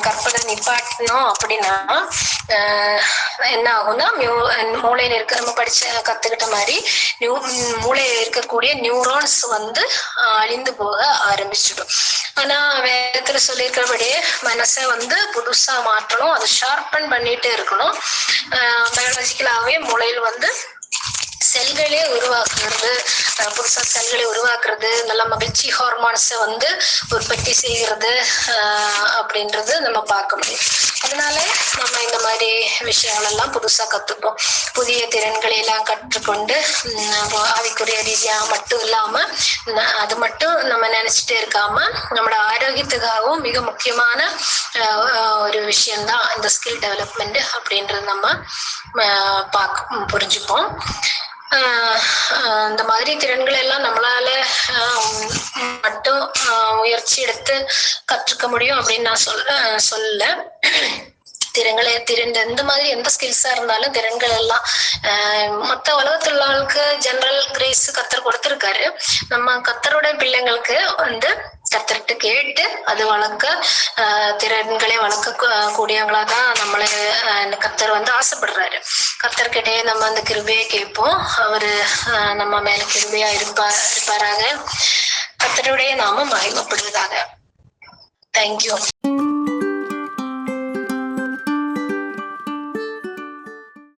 கற்பனை நிப்பாட்டணும் அப்படின்னா என்ன ஆகும்னா, மூளையில இருக்க நம்ம கத்துக்கிட்ட மாதிரி மூளையில இருக்கக்கூடிய நியூரான்ஸ் வந்து அழிந்து போக ஆரம்பிச்சிடும். ஆனா வேதத்துல சொல்லியிருக்கிறபடியே மனசை வந்து புதுசா மாற்றணும், அதை ஷார்பன் பண்ணிட்டே இருக்கணும். பயாலஜிக்கலாவே மூளையில் வந்து செல்களே உருவாக்குறது, புதுசா செல்களை உருவாக்குறது, நல்ல மகிழ்ச்சி ஹார்மோன்ஸை வந்து உற்பத்தி செய்கிறது அப்படின்றது நம்ம பார்க்க முடியும். அதனால நம்ம இந்த மாதிரி விஷயங்கள் எல்லாம் புதுசா கத்துப்போம். புதிய திறன்களை எல்லாம் கற்றுக்கொண்டு ஆவிக்குரிய ரீதியா மட்டும் இல்லாம அது மட்டும் நம்ம நினைச்சிட்டே இருக்காம நம்மளோட ஆரோக்கியத்துக்காகவும் மிக முக்கியமான ஒரு விஷயம்தான் இந்த ஸ்கில் டெவலப்மெண்ட் அப்படின்றது நம்ம புரிஞ்சுப்போம். இந்த மாதிரி திறன்கள் எல்லாம் நம்மளால மட்டும் முயற்சி எடுத்து கற்றுக்க முடியும் அப்படின்னு நான் சொல்ல. இந்த மாதிரி எந்த ஸ்கில்ஸா இருந்தாலும் திறன்கள் எல்லாம் மொத்த உலகத்துல உள்ளவங்களுக்கு ஜெனரல் கிரேஸ் கத்தர் கொடுத்திருக்காரு. நம்ம கத்தரோட பிள்ளைங்களுக்கு வந்து கத்தர்கிட்ட கேட்டு அது திறன்களை வளர்க்க கூடியவங்களா தான் நம்மளை கத்தர் வந்து ஆசைப்படுறாரு. கத்தர்கிட்டே நம்ம அந்த கிருபையை கேட்போம், அவரு நம்ம மேல கிருபையா இருப்பாராக. கத்தருடைய நாம மகிமைப்படுவதாக. தேங்க்யூ.